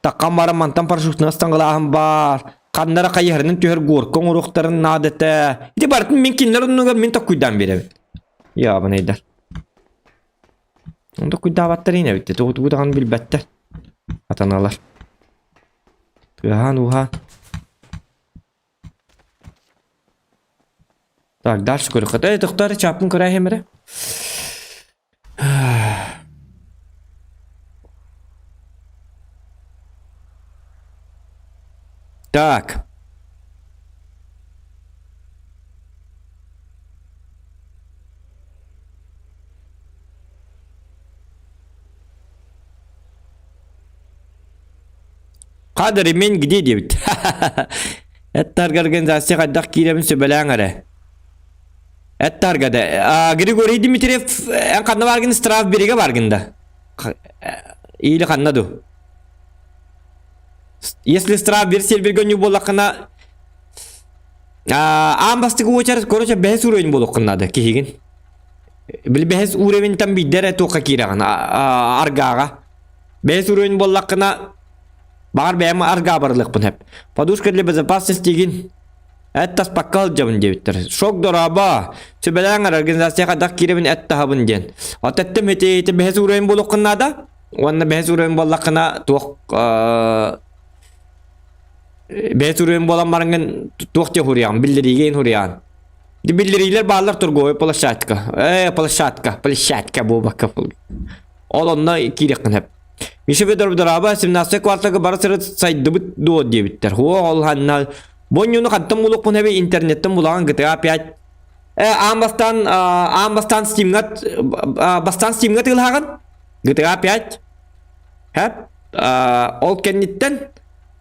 Takkan bara mantan paraşütünden ıstangalahım bar. Kanlara kayırının tüher gorkon uğruktarın nadete. Iti baratın minkinler onunla min takkuydan biri. Ya bu neyder. Onda kuydavatlar yine bitti. Doğdu dağın bilbette. Atanalar. Tühan uhan. Tak ders körük. Doktor çapın kıray hemere. Tak. Kadri min gidi diye bit. Ettar organizasyon kaddak kiremin söbelen are. Ettar gada. Grigori Dimitriev en kanna vargın straf biriga vargında. İyili kanna du. Если straf bir sel bir gönlü bolakına ambastık uçar koroça behes uğrayın bolakına da kihigin. Bil behes uğrayın tam bir dere toka kiran argaga. Behes uğrayın bolakına Bağır beyam arga barılık bun hep. Paduşkadli bezapasız digin. Ettas pakkal cabın debittir. Şok doraba. Sübelen organizasyon kadak kiremin et tahabın den. Atettim heti behes uğrayın bolakına da. Wanna behes uğrayın bolakına tuğ behes uğrayın bolan marangın tuğ huriyan. Bildirigen huriyan. Di bildiriler bağlar turgoy palaşatka. Palaşatka bu bakapıl. Olonna kirekin hep. Mişe bedor daraba simnasya kvartlaga barasırı saydı bit do diye bitter. Ho ol hannal. Bonyunu kattam muluk pun hebe internetten bulan GTA 5. Ambastan Steam'gat bastan Steam'gat ilhagan. GTA 5. Hep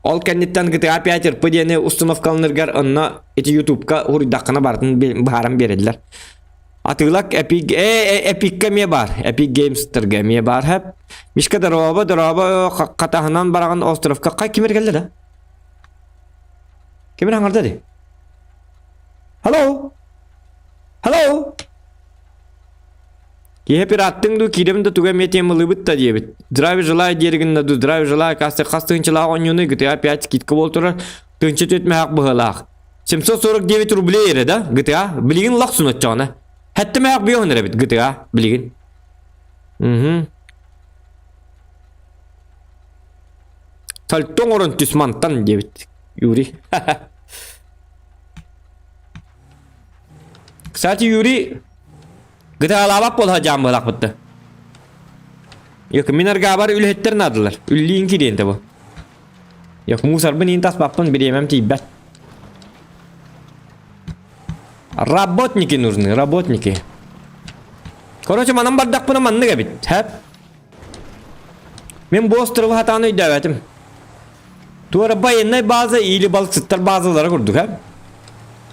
Ol kennitten GTA 5 irpediyene ustunovkalınırgar anna eti YouTube'ka huridakana barın baharam berediler. Atılak Epic Game var. Epic Games Game var hep. Mişka daraba katahanan baragan ostrovka kay kimir geldi da? Kimir hangarda di? Hello? Ki hep attın du kirem de tuga metiyem lıbıt da diye bit. Drive jelay diyergin da du drive jelay kastın çila onyunu GTA 5 kitka bolturar. Tınçı tütme hak bıhalak. Simso sorak 9 ruble yere da GTA bilgin lak sunatacağına. Hatta me hak bir onlara bit GTA bilgin. Saltong oran tüsmantan diye bit. Yuri. Kısacı Yuri GTA lavak bol hacam balak bitti. Yok minar gabar ülhetler nadılar. Ülliğin ki diyente bu. Yok musar beni intas papın bir yemem tibbet. Работники нужны, работники. Короче, manam bardak buna manlı gabit. Hep. Ben bu ostrova hatanı ödevetim. Tuara bayınla bazı iyili balık sıtlar bazıları kurduk hep.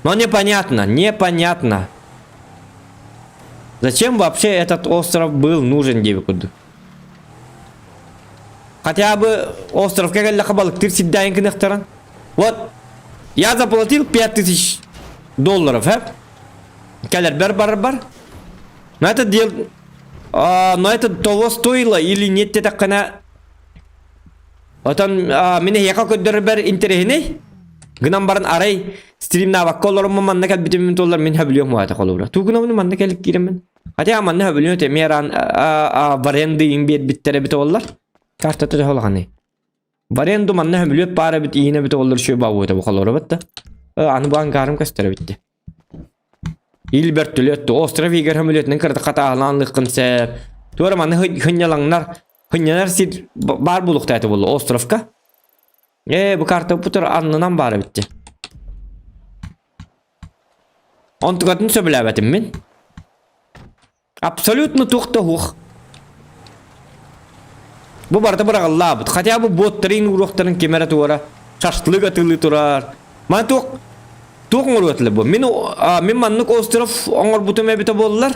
Но непонятно. Зачем вообще этот остров был нужен девику? Хотя бы островка гелла балыктыр сиддайын кынықтырын. Вот, я заплатил $5000, Келер бар. Но это того стоило или нет, это кана... Отан, мене яка көддөрі бер интерехіне? Гынан барын арай стримна баққа оларым манна кәл бітімін толар мен хөбіліуім мұғайта қолуыра. Туғына мұны манна кәлік керемін. Хотя манна хөбіліуім өте меран варенды имбет біттері біті олар. Картаты да олғаны. Варенду манна хөбіліуіп бары біт иіне біті олар шөй бау өте бұқалуыра бітті. Аны бұған қарым көстері бітті. Илберт төлетті. Остров егер хөбіліуетінің кірді қатағыланлықын сәп. Туғыры манна хынялар сид бар булуqta aytib bo'ldi ostrovka. Bu karta putur anından bari bitti. Ontugatını söbüləbətim men. Абсолютно to'xta huq. Bu barda bırağılla bit. Хотя bu botların uruqların kemere tuara. Çaştılık atılı turar. Man to'q ngurutlu bu. Men manlık ostrov oңор butume bita bollar.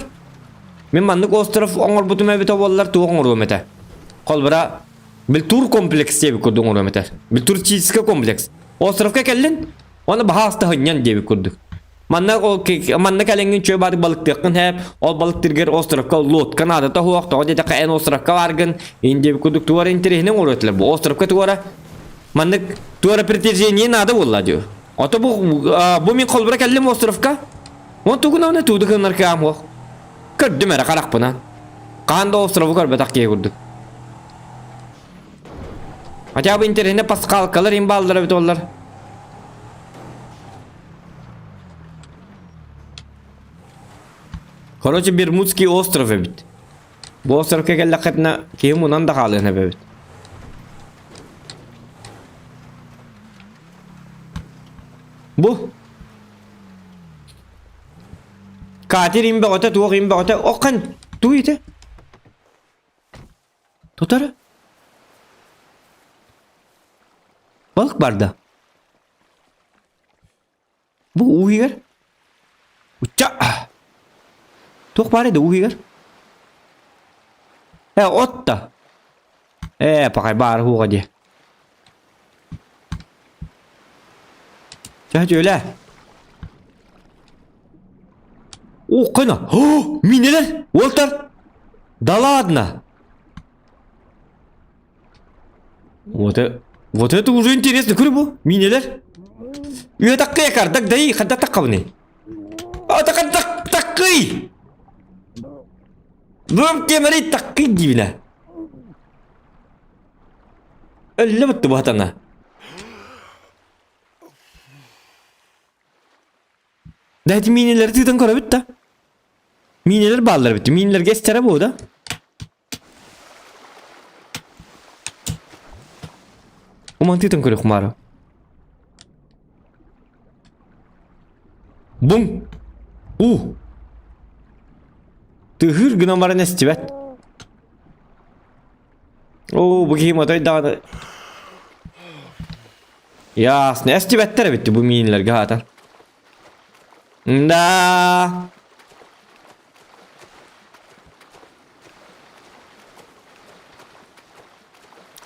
Men manlık ostrov oңор butume bita bollar to'q ngurumete. Kolbara bil tur kompleks diye bir kurduk onu meter. Bil turistический kompleks. Ostrovka kellin, onu bahasta hınyan diye bir kurduk. Manna kelengin çöy batık balık tıkkın hep, ol balık tirger ostrovka lot kanada ta huaq ta odeta ka en ostrovka vargın. İndi bir kurduk tuvara interihine uğratılır bu ostrovka tuvara. Manna tuvara pretenziyeniye nada bolla diyor. Ota bu min kolbara kellim ostrovka. On tuğuna ona tuğduk ınar ki amhoq. Kırdım era karak buna. Kanda ostrovu kar betak kiye kurduk. Хотя бы интернетне пасқалкалар им балдыра бит олар. Короче, Бермудский остров бит. Bu ostrovga kelaqatna keyin undan da qalına bit. Bu Katir imbe ota tuğ imbe ota oqan tuğite. Tutara. Balık barda. Bu uygar. Uça. Tok bari de uygar. Otta. Pakai bar huqa diye. Çahcı öyle. Qana. Mineler. Walter. Да ладно. Вот это уже интересно, крыбу, минелер. Я такая карта, да и хата таковны. А такой. Вам темери такой дивно. Элле бутты бахтана. Да эти минелер тыдан кора битта. Минелер баллар битти. Минелер гестере бу да. Уман тытан кора хумара. Бум. Тыгыр гына бара нестибет. Bu kim otoy da. Ясно. Нестибеттер битти бу минелерге хатан. Да.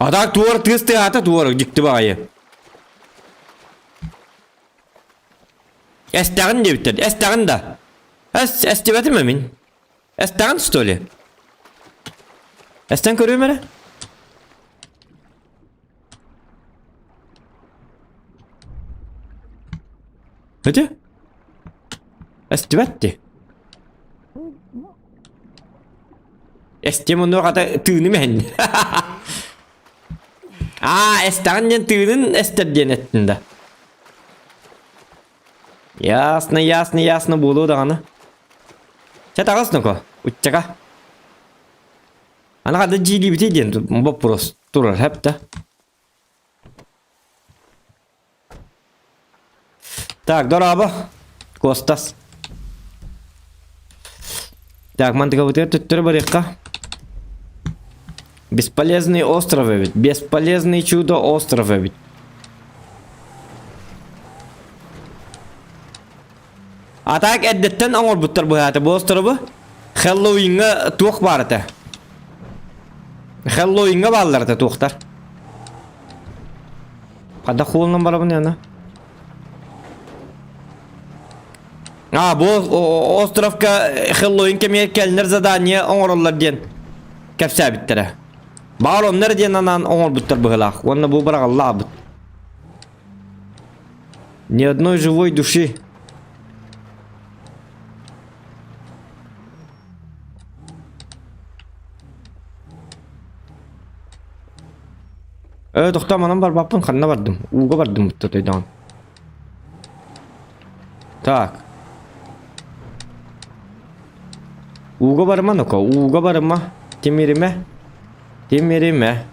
Adak duvar tızdı hata duvar dikti bağıyı. Estağın diye bitirdi. Estağın da. Estibetim emin. Estağın stoli. Estağın görüyor mu? Hadi. Estibetti. Estim onu kadar tığını men. Estağın tığının estediyen ettinde. Ясно було даганы. Ча тагасны ко? Уччага. Ана када жили бите ден вопрос турар хепта. Так, дораба. Костас. Так, мантыка вот это туттыр барыкка. Бесполезный остров ведь. Бесполезный чудо остров ведь. Atak eddetten angor buttar bu hayatı bu ostrovu. Halloween'a tuğ barıta. Halloween'a ballarıta tuğtar. Када холынан барабын яна. Bu островка Хэллоуин кемeye келнер задание оңорлар ден. Кепсе биттере. Бар оннар ден анан оңор буттар быгылак. Онна бу барак Аллах бут. Ни одной живой души. Тоқтаманан бар баппын қанна бардым. Уға бардым бұтты тойдан. Так. Уға барыма нұқа? Уға барыма? Темереме? Темереме?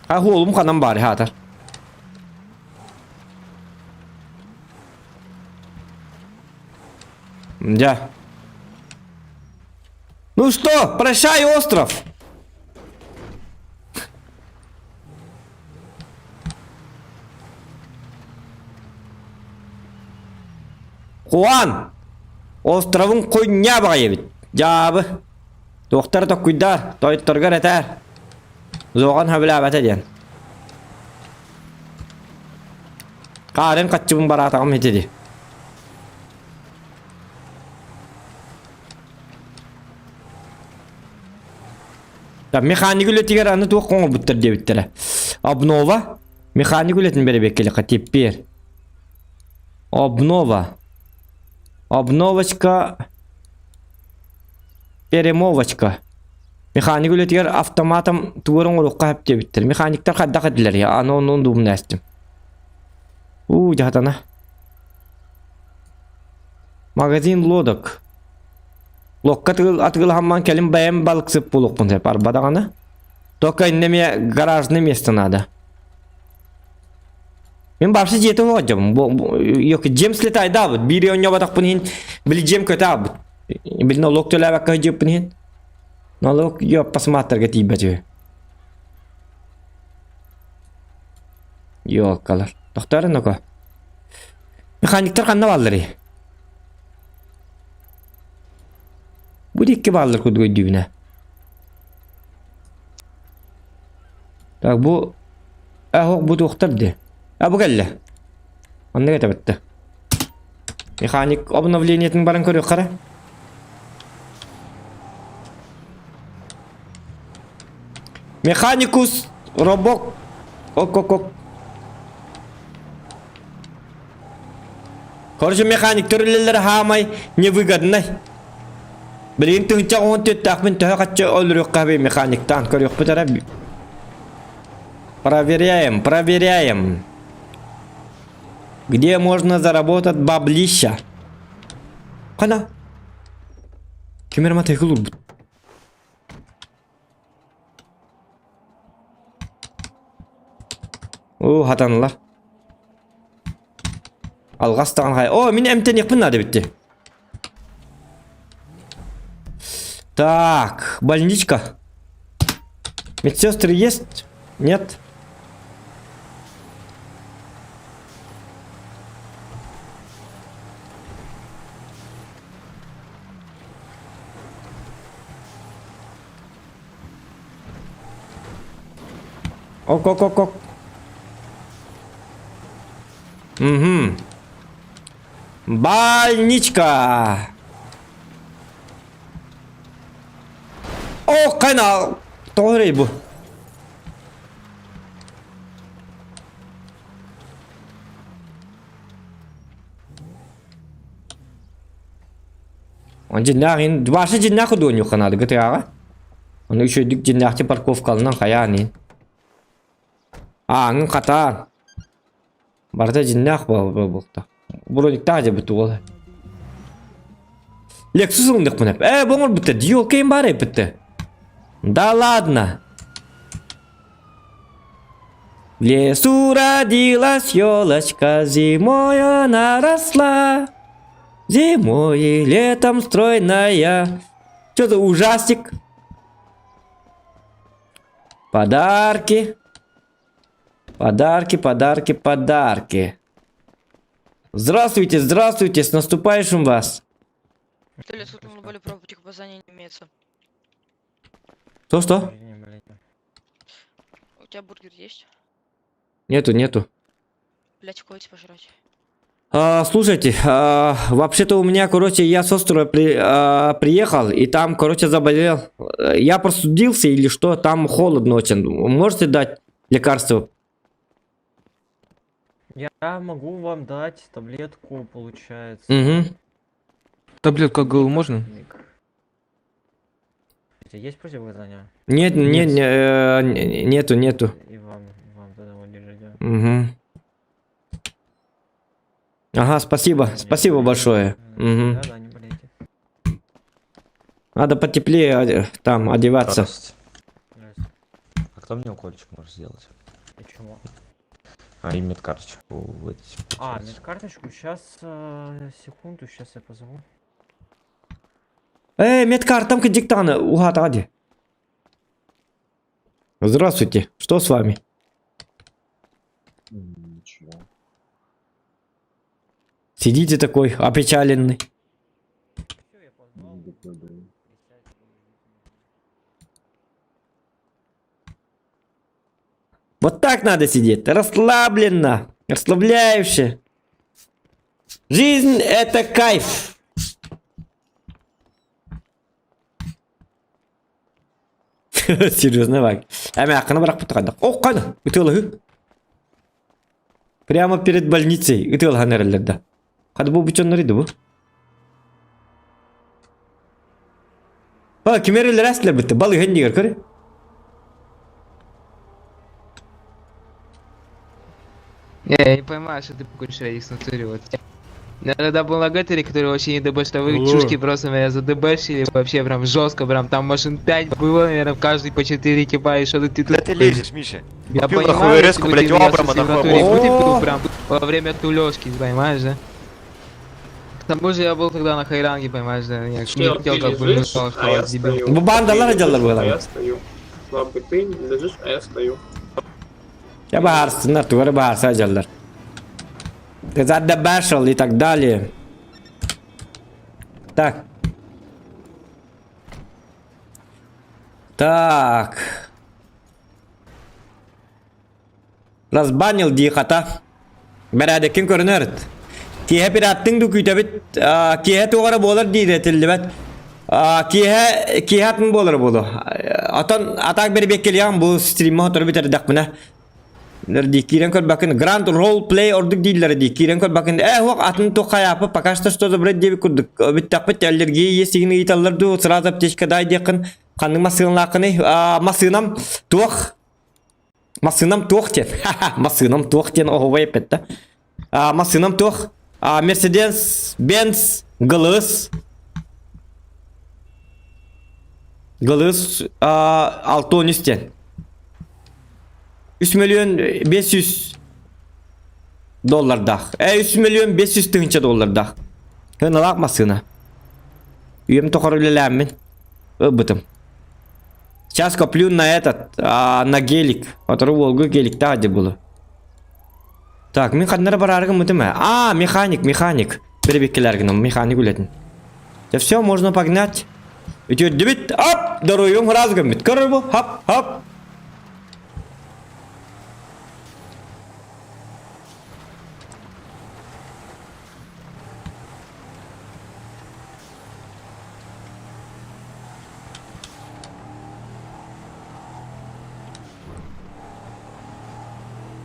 Oğlum kanam bari hatar. Да. Ну что, прощай, остров. Хуан, островың қойня бағайбет. Жабы. Доқтар тоққойдар, тойттырғар әтәр. Зоған хабілі әбәті ден. Қарын қатчыбың бар атағым етеді. Механик үлетігер аны туық қоңыр бұттыр дебіттірі. Обнова. Механик үлетін бері бекелі қатеппер. Обнова. Обновочка. Перемовочка. Механик үлетігер автоматом туғырың ұрыққа әп дебіттір. Механиктар қадда қадылар я. Аны думын әстім. Жағатана. Магазин лодок. Локка атгыл хамман келим бәйім балықсып болуқпын сәп арбадағаны. Тока иннеме гаражны место надо. Мен баршы жеті оғаджабым. Yok jam слетайды абыд. Бири он ябатақпын хин. Білі jam көті абыд. Білі налог төлі әбәкқа жеппін хин. Налог yok посматтарға тейбі жөй. Yok қалар. Тоқтары нөкі. Механиктар қанна балдыры. Bu dikki bağlıdır kudu düğüne. Tak bu bu doktordu. Bu geldi. Anne gete bitti. Mekanik обновлениятın barın körüyor kara. Mechanikus robot. Ok. Короче, механик türlüleri hamay невыгодный. Блин, ты хотя он ты так мен ты хотя олрюк кабе механиктан корюк путера. Проверяем. Где можно заработать баблища? Хана. Кемерма текулур. Хатанлар. Алгастан хай. Мен эмтен якпын надо битти. Так, больничка. Медсестры есть? Нет. Ок. Угу. Больничка. Қайна тоғырай бұл. Он жиннағын, башы жиннақ ұды өне қанады ғытыға. Оны үшөйдік жиннақты парковкалынан қаяғын. Аңын қатар. Барда жиннақ болта. Бұл өнікті ажы бұты ол. Лексус ұңдық мұнап. Бұңыр бұты, дүйол кейін бары бұты. Да ладно. В лесу родилась елочка, зимой она росла. Зимой и летом стройная. Что за ужастик? Подарки. Здравствуйте, с наступающим вас. Что ли, тут на более право противопоказания не имеется. Что? У тебя бургер есть? Нету. Блять, кого пожрать? Слушайте, вообще-то у меня, короче, я с острова приехал, и там, короче, заболел. Я простудился или что, там холодно очень. Можете дать лекарство? Я могу вам дать таблетку, получается. Угу. Таблетку ГУ можно? Есть противопоказания? Нету. И вам тогда вот держите. Угу. Ага, спасибо большое. Угу. Да, не болейте. Надо потеплее там одеваться. Здрасте. А кто мне укольчик может сделать? Почему? А, и медкарточку. Медкарточку, сейчас, секунду, сейчас я позову. Медкартам диктана, угадади. Здравствуйте, что с вами? Ничего. Сидите такой, опечаленный. Вот так надо сидеть, расслабленно, расслабляюще. Жизнь это кайф. Серьезно, Ваги. О, кана, прямо перед больницей. Да. Хады бұл бүтін нұрыды бұл. Кемерелер әсілі бітті, балы ғендегер көрі. Я не понимаю, что ты покушаешь Эдикс в натуре, вот. Иногда был логатори, которые вообще не дебэшовые чушки, просто меня задебэшили вообще прям жестко, прям там машин 5 было, наверное, в каждый по 4 кипа, и что ты тут... Ты лезешь, Миша. Я Купил понимаю, нахуй резку, что блядь, ты у меня Абрама совсем в нахуй. натуре О! выпил прям во время тулёшки, понимаешь, да? К тому же я был тогда на хайранге, понимаешь, да? Я не хотел как бы не сказал, что я дебил. Bu bandalar acallar bu adam. стою. Слабый ты лежишь, а я стою. Ya bağırsınlar, duvara bağırsa acallar. Задда башал и так далее. Так. Разбанил дихата. Берade kim görünür? Kihe bir attın du kütebit. Kihe tuğara bolar diretildi bet. Kihe atın bolar bolu. Atak beri bekkeliyan bu stream'i otur bitir dakmına. Nerede kiren kod bakın grand role play orduk değiller di kiren kod bakın hok atın to kayapı pakasta что забрать деби курдук бит такпет аллергия есигini италларду сразу аптечкадай декин канның масыгынлакыны масынам туох тен масынам туох тен оховай петта масынам туох Mercedes Benz Gılız 613 ten 3 milyon 500 долларда. 3 milyon 500 tınca dollarda. Hına lakmasına. Üyem tokarılelәмін. Öbütüm. Сейчас коплю на этот, на гелик. Отору Волгу геликте ади булы. Так, мен қаднары бар арғым өтіме? Механик. Бірбеккелергін, механик өлетін. Все, можно погнать. Өтет дебит, оп, дороюм разгым бит. Көрір бұл, хоп.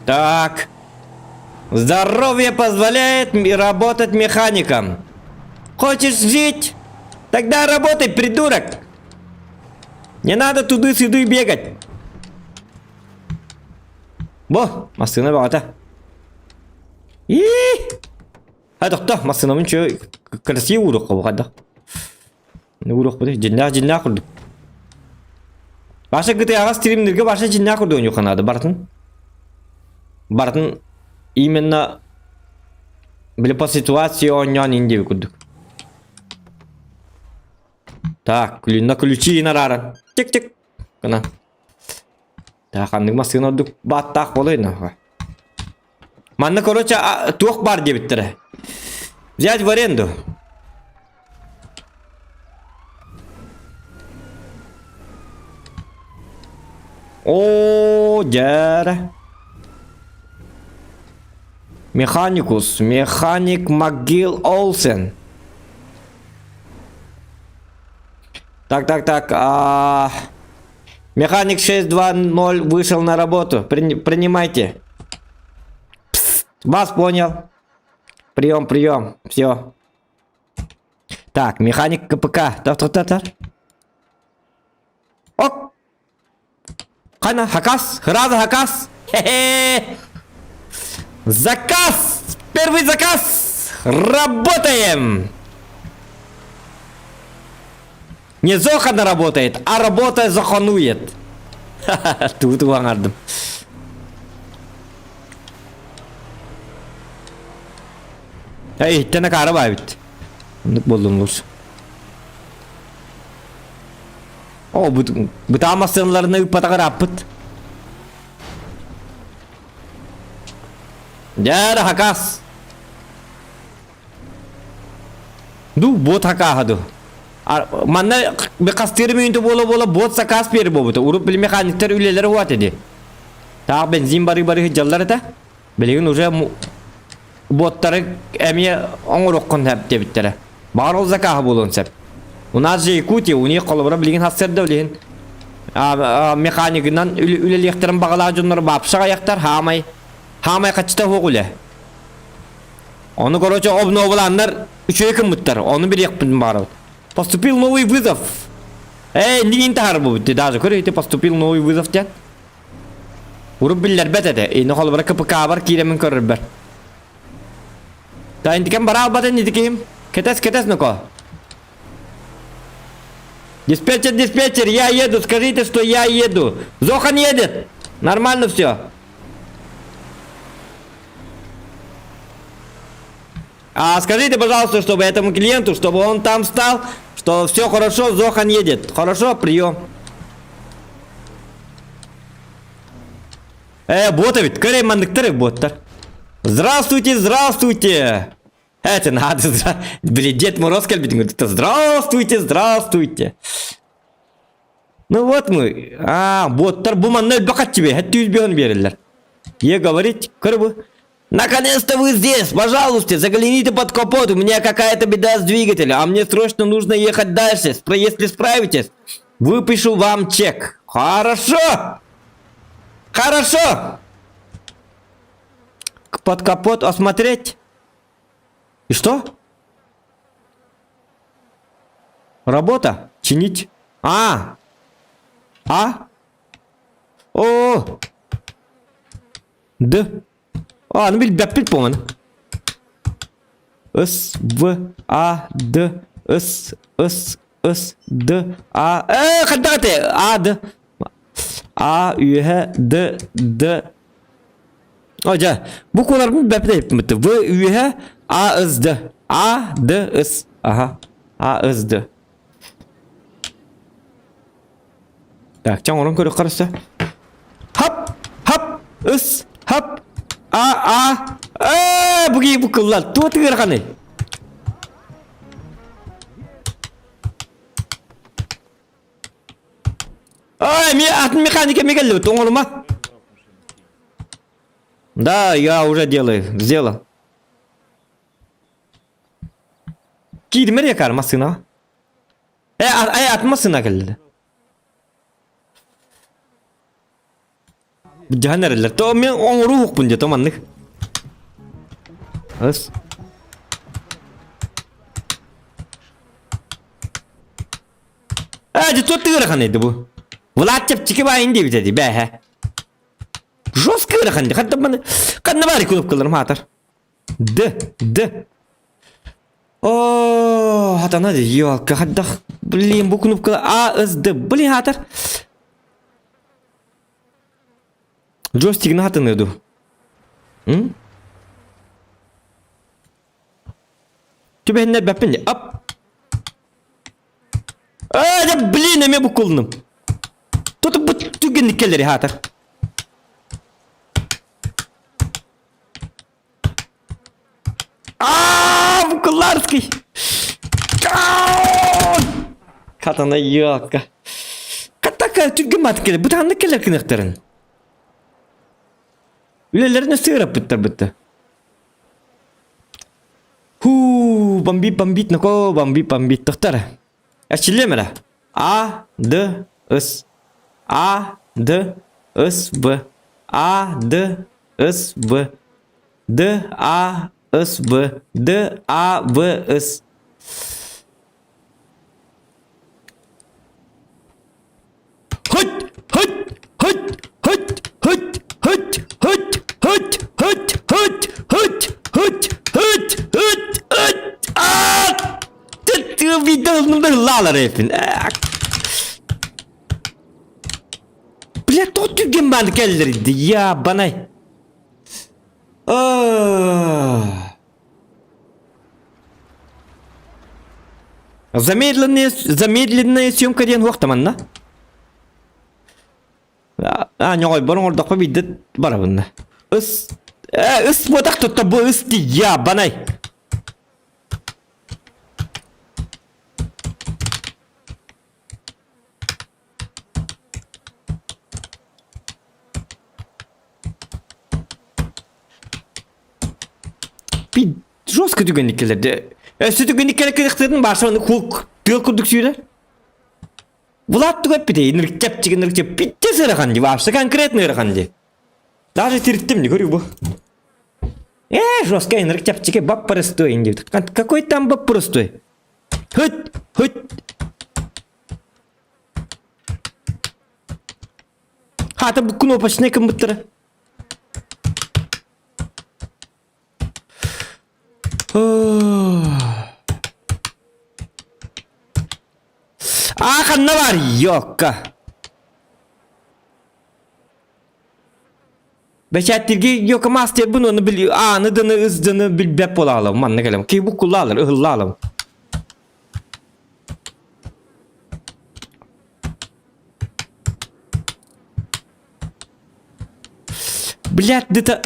Так. Здоровье позволяет работать механиком. Хочешь жить? Тогда работай, придурок. Не надо туды-сюды бегать. Бо, машина багата. Тоқта, машинамын че красивый урок қабылғанда. Не урок бұды? Жинна құрды. Баша GTA-ға стримдерге баша жинна құрды өне қанады. Бартын именно по ситуации он инди выкудук. Так, на ключи нарара. Тик-тик. Кана. Так, андык машина отдук баттак болойна. Манна, короче, тух бар дебиттері. Взять в аренду. О, дяра. Механикус, механик МcGill Олсен. Так. Механик 620 вышел на работу. Принимайте. Пст, вас понял. Прием. Все. Так, механик КПК. Тар. Ок. Хана, Хакас. Храза, Хакас. Хе-хе. Заказ! Первый заказ! Работаем! Не Зохана работает, а работа заханует. Ха-ха, тут уаңардым. Эй, тәнәк арaba бит. Нык болдым лучше. О, bu amasyonlarını ıpata rapıt. Jara Hakas. Bot haka hadu. Manna bekas terminto bola bot sakas peri bobutu. Urup bil mekanikler üyeleri huat edi. Ta benzin bari jallar ta. Bilgin уже bottары emiye oңороккон hep debittere. Barol zakah bolon sep. У нас же Якутия, у них колобра билгин хассерде билгин. Механикынан үлелekтерин багалаа жоннор бапшага яктар хамай kaçta hoğule. Onu короче обновланlar 3'e yakın mutlar. Onu bir yapın bari. Поступил новый вызов. Не интихар bu bitti даже. Көрейте поступил новый вызов ден. Urup biller betede. Ne kolobra KPK var kiremin körür ber. Ta intikem bara baten intikem. Кетес ну-ка. Диспетчер, я еду, скажите, что я еду. Зохан едет. Нормально все. Скажите, пожалуйста, чтобы этому клиенту, чтобы он там встал, что все хорошо, Зохан едет. Хорошо, прием. Боты ведь, каремандыктары боттар. Здравствуйте. Это надо, блин, Дед Мороз говорит, здравствуйте. Ну вот мы. Боттар буманны бакат тебе, это юзбеган берелер. Е говорить, корбу. Наконец-то вы здесь, пожалуйста, загляните под капот, у меня какая-то беда с двигателем, а мне срочно нужно ехать дальше, если справитесь, выпишу вам чек. Хорошо. Под капот осмотреть. И что? Работа? Чинить? О! Д. Ну бил бәппіл помын. С, В, А, Д, С, Д, А. Қандағаты? А, Д. А, Ü, Д, Д. Жа, букваларын бәппіл еппін бітті. В, Ü, А, С, Д. А, Д, С. Ага. А, С, Д. Так, чаң орын көрі қарысы. Хап, С, хап. Бұғы бұқылар, туаты көріғаны. Мен атын механика мегелі өт, оңылы ма? Да, я уже сделал. Кейді мәрі екар масына? Атын масына келді. Жанерлер, то мен оңыру ұқпын де, томанлық. Ос. Де то тығырған еді бұл. Влад чепчікі байын деп етеді, бәхе. Жосты ырған де, қанна бәрі көніп атар. Д. Атана де, елка, қаддақ, блин, бұл көніп қылар. А, С, Д, блин, атар. Джойстик нахатын еду. Тебе не бәппен. Ап. Блин, еме бұл қолыным. Тоты бұл түгенді келдері хатыр. Бұл қоларский. Катана елка. Катака da Türk'ün batıkları. Bu tanıdık gelir kınıkların. Ülelerini sığırıp bitti. Bambit nako, bambit doktor. Açılıyor mu? A, D, S. A, D, S, B. A, D, S, B. D, A, S, B. D, A, B, S. Видал, Рефин. Бля, тот тюрген банды келдерді, я банай. Замедленная съемка ден уақытаман, на? Не ғой, бұрын орда қой бейді барабында. Үс бодақ тұтта бұл үс дей, я банай. Bir жестко түгенlikkelерді. Өсі түгенlikkelер кедіктердің баршауыны түгел күрдік сүйелер. Бұлатты көп біде, ніріктеп, бітте сырықанды, вообще конкретно ырықанды. Даже тірттім, не говорю, бұл. Жестко ніріктеп, бап простой, инди. Какой там бап простой? Хыт. Хата бұл кнопочный кім бұттыры. Kanna var yok. Beşettirgi yok master bunu onu biliyor. Anıdını ızdını bilbep olalım. Man ne gelem. Ki bu kullanılır, ıhıllalım. Блядь, да-то...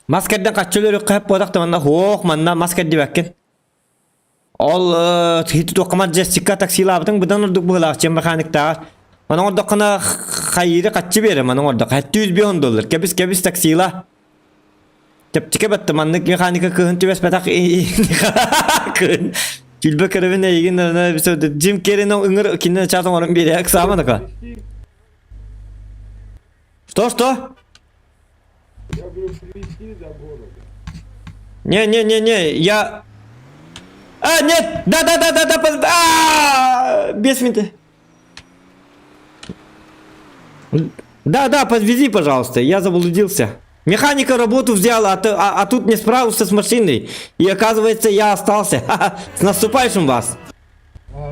Maskerden kaççıları kayıp bodakta manna hoğuk manna masker dibekkin. Ol hiç dokumat Jessica taksiyle abdın budan orduk bu hılakçı mekanikta. Bana ordukuna hayırı kaççı verir bana orduk. Hatta $100 kebis taksiyle. Tepçike battı manlık mekanika kığın tübes batak kığın. Külbe kırıvın eygin bir söyledi. Jim Carrey'nin ıngır kendine çartan orun bir yak sağmadı ka. Что? Я говорю, привезти до города. Не, я... Нет! Да, без минуты. Да, подвези, пожалуйста, я заблудился. Механика работу взял, а тут не справился с машиной. И оказывается, я остался. С наступающим вас.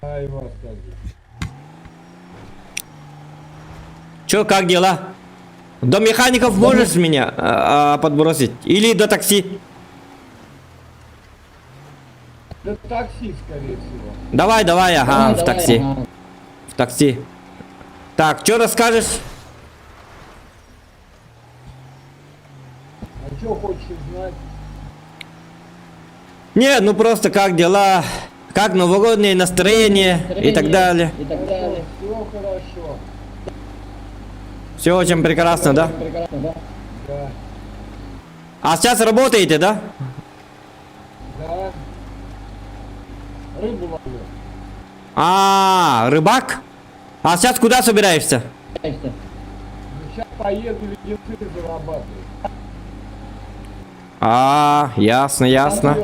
Ай, вас как. Чё, как дела? До механиков можешь меня подбросить? Или до такси? До такси, скорее всего. Давай, ага, в такси. В такси. Так, что расскажешь? А что хочешь узнать? Не, ну просто как дела, как новогоднее настроение и так далее. Все хорошо. Все очень прекрасно, да? Да. А сейчас работаете, да? Да. Рыбу ловлю. Рыбак? А сейчас куда собираешься? Ну, сейчас поеду леденцы зарабатывать. Ясно.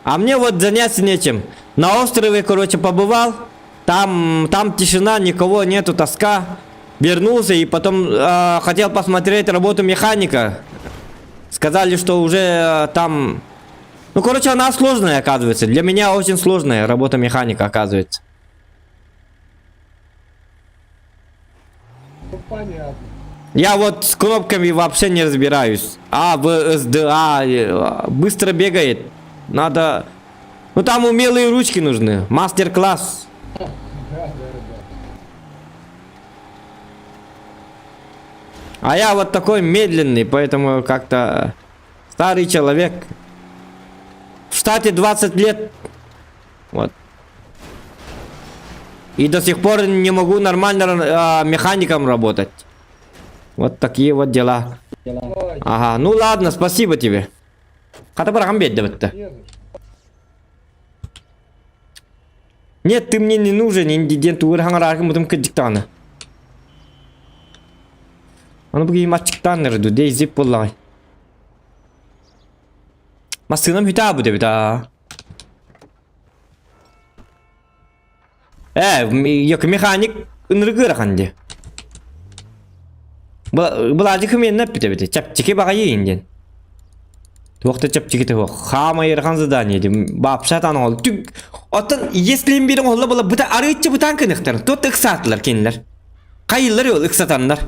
А мне вот заняться нечем. На острове, короче, побывал. Там тишина, никого нету, тоска. Вернулся и потом хотел посмотреть работу механика. Сказали, что уже там... Ну, короче, она сложная, оказывается. Для меня очень сложная работа механика, оказывается. Ну понятно. Я вот с кнопками вообще не разбираюсь. Быстро бегает. Надо... Ну там умелые ручки нужны. Мастер-класс. Да. А я вот такой медленный, поэтому как-то старый человек. В штате 20 лет. Вот. И до сих пор не могу нормально механиком работать. Вот такие вот дела. Ага, ну ладно, спасибо тебе. Хата барагам бедде бітті. Нет, ты мне не нужен, индидент уырхаңар аркым бұтым кыддіктаны. Аны бұғы ематчықтан үрді, дей зеп боллағай. Масығынам хүта бұды біта. Yok mekanik ınırgı rakandı. Bularcı kımen ne bite bite. Çapçıki bağa yiyinden. Tuğukta çapçıki tuğuk. Xama yerkan zadanya dedim. Bapşatan oldu. Tük. Otan yesliyim birin oğla bula. Buta arayıtçı butan kınıktarın. Tut ıksattılar kendiler. Kayıllar yol ıksatanlar.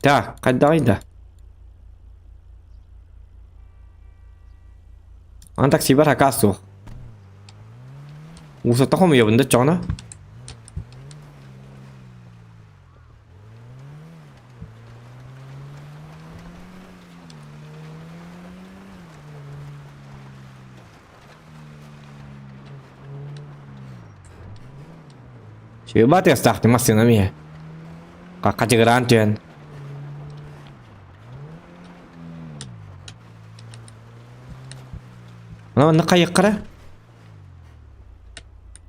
Так, кайда. Ан такси бар хакасу. Уса тахом ябында чана. Coba tes tak masih nami. Kakak cegeran tuan. Mana kayakra?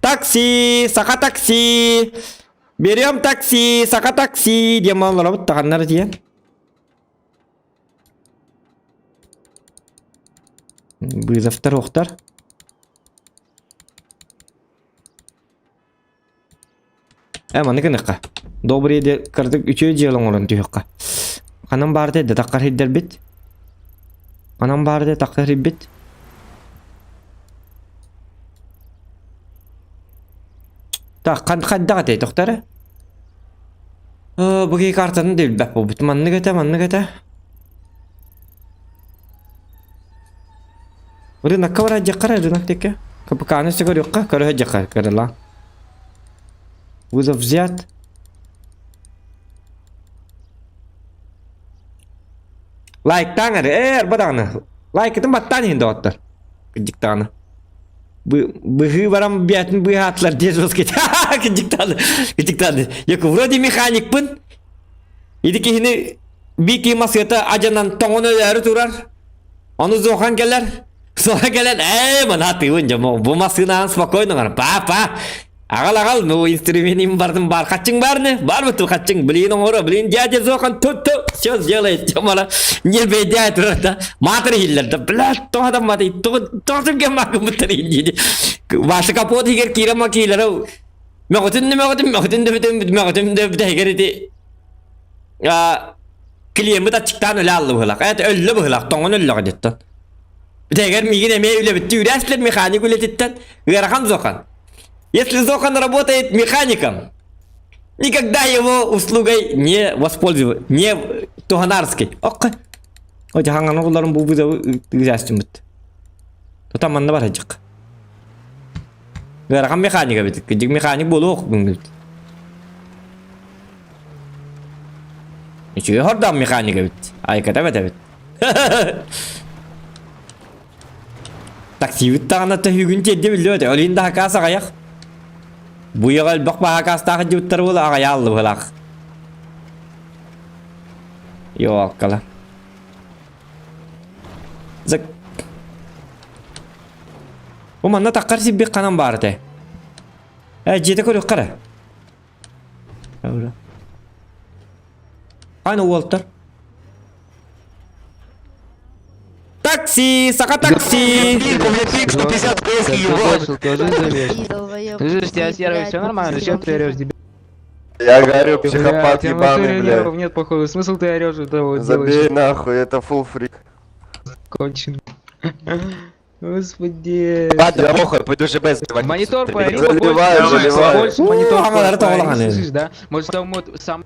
Taksi, saka taksi. Beriam taksi, saka taksi. Dia mau ngelawat tahanar dia. Вызов рохтар. Mana kınıqa. Добрый де кырдык üçü jelon olan tüyüqqa. Kanam barde de taqqar hidder bit. Kanam barde taqqar bit. Так, қандақ әтей, тоқтары? Бұғей картаны дейіл бәп бұл бұт. Манны кәті. Рынаққа бар әджеққара, рынақ деке. Капықаны сігір yoqqa, көрі әджеққа, көріла. Вызов взят. Лайктаңыр, әрбадағыны. Лайкетін баттан енді оттар. Күдіктағыны. Быгы барам бятын быгы атлар дез воскет. Кыдыктаны. Yok вроде механик пын. Иди кихини бики маскета ажанан тоңону әрі турар. Onu зохан келер. Зохан келер. Мана тыйын жамау. Бу маскынан спокойно гана. Па. Агал, ну инструментим бардым бар. Качың бар не? Бар буту качың. Блин оңора, блин дядя зохан тут. Все сделает. Чамала. Не бедя турда. Матри хиллерда. Блядь, то адам мати. То ке мак мутри хилди. Ваша капот хигер кира макилера. Меготин де хигерити. Клиент да чиктан ölü allı bıhlak. Evet ölü bıhlak. Toğun ölü gidettan. Битегер мигин эме үле битти. Үрәслер механик үлететтен. Гырахан зохан. Если Зохан работает механиком, никогда его услугой не воспользоваться, не туганарской. Окей. Ой, ханган оғыларын бұл бұза үгізәстім бұд. Тота манна бар әжік. Ғарақан механика бітік. Кедік механик болу оқ бұн бітті. Үшіге хордан механика бітті. Айката бәті бітті. Такси бұттағына түйгін тедді білді өте. Олейінде хақаса қаяқ. Bu yıl bak hastahı juttar bula agayallı bulak. Yok kala. Zak. O manna takkar sibbi kanan barde. Jete koruq qara. Öyle. Aynı Walter. Такси, сака такси. Слышишь, тебя сервис, все нормально, зачем ты орешь, дебил? Я говорю, психопат Блядь, ебаный, блядь. нет, походу, смысл ты орешь, это вот Забей делаешь нахуй, это full фрик. конченый. Господи. Ладно, похуй, пойду же без. Монитор поори Заливай, побольше, заливай. побольше монитор Ага, это поори, лаганы. слышишь, да? Может, там вот сам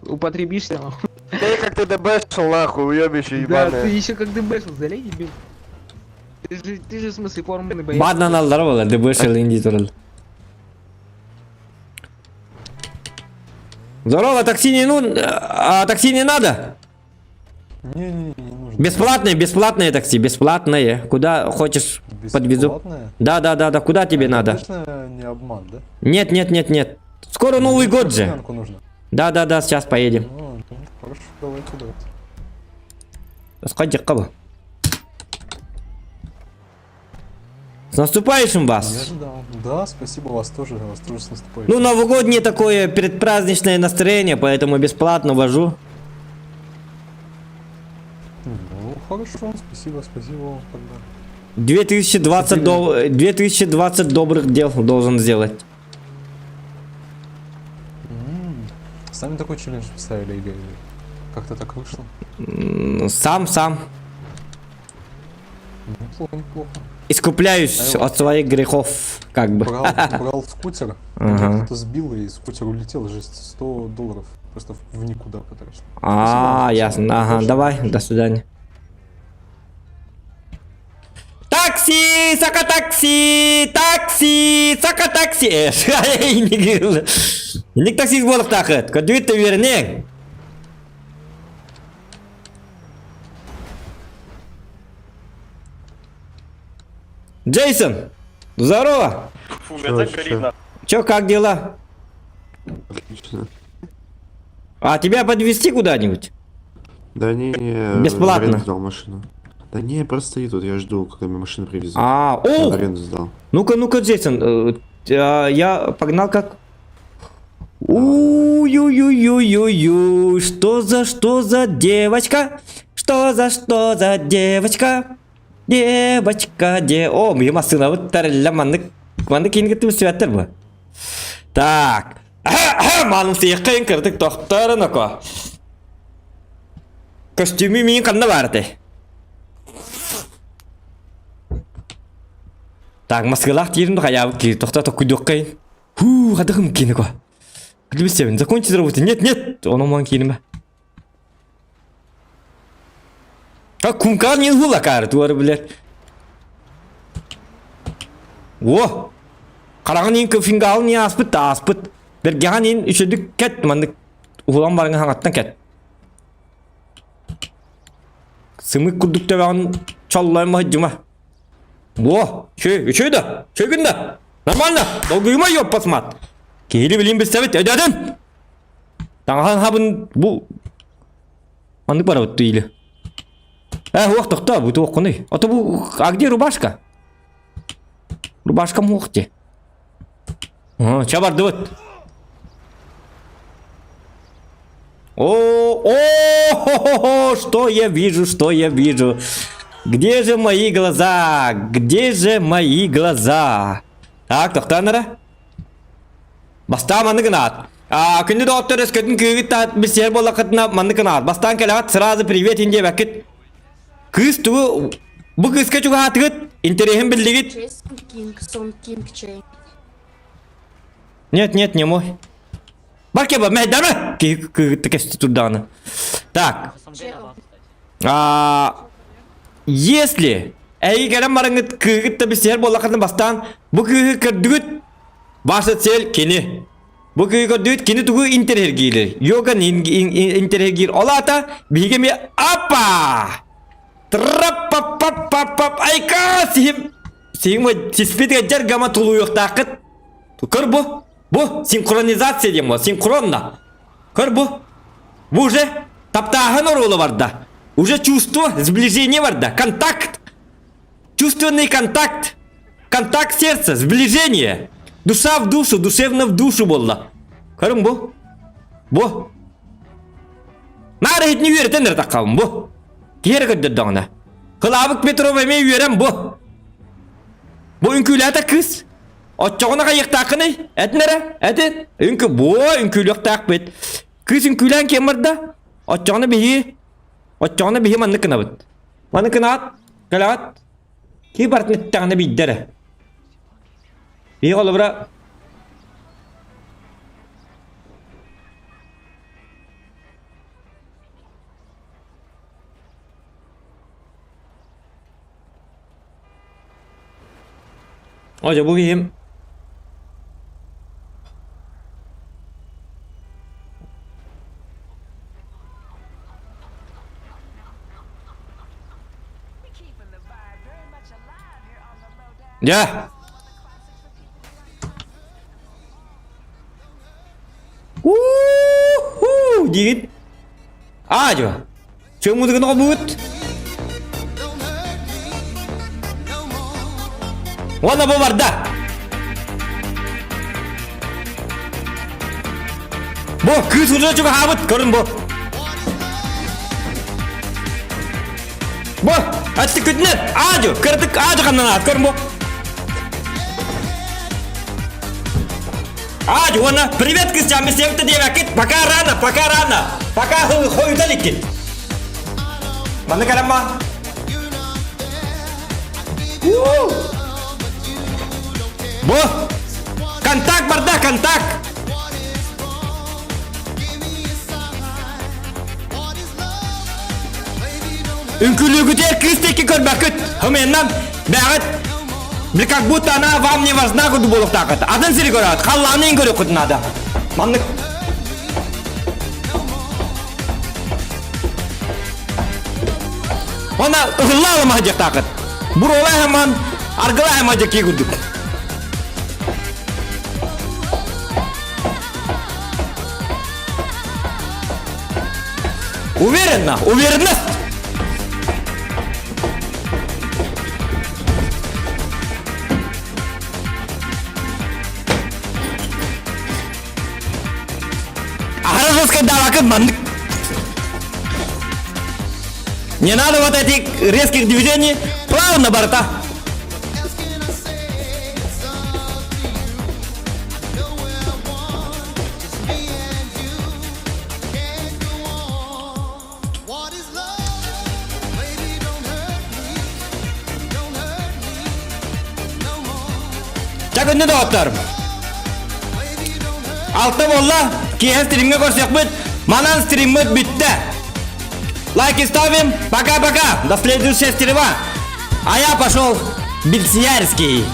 употребишься, нахуй. Ты как ты дебешил нахуй, уебище Да, ты ебаное. еще как дебешил, залей, дебил. Ты же в смысле формы боец. Баднан алдар болар, дебешил инди турал. Здорово, такси не такси не надо? Не нужно. Бесплатное такси, бесплатное. Куда хочешь подвезу. Да, куда тебе надо? не обман, да? Нет. Скоро Новый год же. нужно. Да, сейчас поедем. Хорошо, давайте. Сходи, кабы. С наступающим вас! ожидал. Да, спасибо вас тоже с наступающим. Ну, новогоднее такое предпраздничное настроение, поэтому бесплатно вожу. Ну, хорошо, спасибо вам тогда. 2020 добрых дел должен сделать. Сами такой челлендж поставили или как-то так вышло? Сам. Неплохо. Искупляюсь от своих грехов, как бы. Брал скутер, Ага. кто-то сбил и скутер улетел, жесть, $100 просто в никуда потрачено. Ясно. Ага, давай, до свидания. Такси, сака такси, сака такси. Ник таксист болып тақыт, көдуетті вернең. Джейсон, здорово. Чё, как дела? Отлично. А тебя подвезти куда-нибудь? Да не, Бесплатно. в аренду сдал машину. Да не, просто стою тут, я жду, когда мне машину привезут. О! В аренду сдал. Ну-ка, Джейсон, я погнал как... Ой-ой-ой-ой-ой, что за девочка? Что за девочка? Девочка, О, мне масына вот тарелла манды кейін кетіп сөйттір бі. Так. Малым сейққайын кірдік тоқтарын око. Костюмі мен қанды барды. Так, маскалақ тиерімді қаябы кейі тоқтаты күдік қайын. Қадығым кейіні ко. Күлбістемін, закончить работу. Нет, оны маған кейіні бі. Кункар не хула кары, туары білер. О! Қарағын ең көфінгі алын не аспыт. Бергеған ең үшедік кәт, маңдық ұлан барыңын хаңаттан кәт. Сымық күрдік төбе ағын чаллайын ма жүма. О! Үшеді, шөгінді. Нормально, долгыйма ёп посмат. Кейлі білейін біз сәбет, өдәдін. Таңған хабын бұл... Маңдық бара өтті ейлі. Тоқта, бұты оқыны. А где рубашка? Рубашка муқте. Чабарды вот. О, что я вижу. Где же мои глаза? Так, тоқтаныра. Баста манды гынат. Күнді доктор өскөтін күйгіт бісер бола қытына манды гынат. Бастан келағат сразу привет инде бәкет. Кыз туғы, бұл кызға чуға атығыт, интерехін білдігіт. Нет, не мой. Баркеба, мәйдамы? Күйгітті кәсті тұрдағыны. Так. Если әйі кәрім барыңыт күйгітті бісер бола қытын бастан, бұл күйгі кірдігіт, башы цел кені. Бұл күйгі кірдігіт, кені туғы интерхер кейлер. Йоган интерхер кейлер. Ола ата, бейгеме, апа! Трап-пап-пап-пап-пап, айка, сен сеспетіге жәргама тұлу yoқтақыт. Көр бұ, синхронизация дем о, синхронно. Көр бұ уже таптағын орылы барда. Уже чувство, сближение барда, контакт. Чувственный контакт. Контакт сердца, сближение. Душа в душу, душевно в душу болла. Көр бұ. Нары хет не верит, әндір таққауым бұ. Кері көддірдіңіне. Қылабық Петров әмей үйерем бұ. Бұ үнкілі әті кыз. Отчоғына қайықтақыны, әтінәрі, әтін. Үнкі үнкілік тақпет. Кыз үнкілән кемірді. Отчоғына бігі манны кына бұд. Манны кына ат, кәләғат. Кей бартын әттіғаны бейдері. Бігі қолы бұра. Oca bu giyim. Ya. Jigit. Aja. Cuma tu kena kabut. Wala bu varda. Bu kız ucuna çok habut görün bu. Bu açtı kütnet. Aja kırdık aja kanına görün bu. Aja wana привет kız cami sevdi diye vakit pakarana. Pakar hoy dalikit. Mana kalama? Bu kantak barda kantak. Ünkülüğü diye kısteki kör bakıt. Hemenam bağıt. Birkak bu tane vam ne vazna kudu boluk takıt. Adın siri görat. Kallağını in görü kutun ada. Manlık. Ona ıhılla alamacak takıt. Burolay hemen argılay amacak ki kuduk. Уверенность. Аразовская давака мандык. Не надо вот этих резких движений. Плавно борта. Çakın ne doktor? Altta bolla. Kiyen stream'e koşacak bit. Manan stream'e bitti. Лайки ставим. Пока-пока. До следующего стрима. А я пошел Бельсиярский.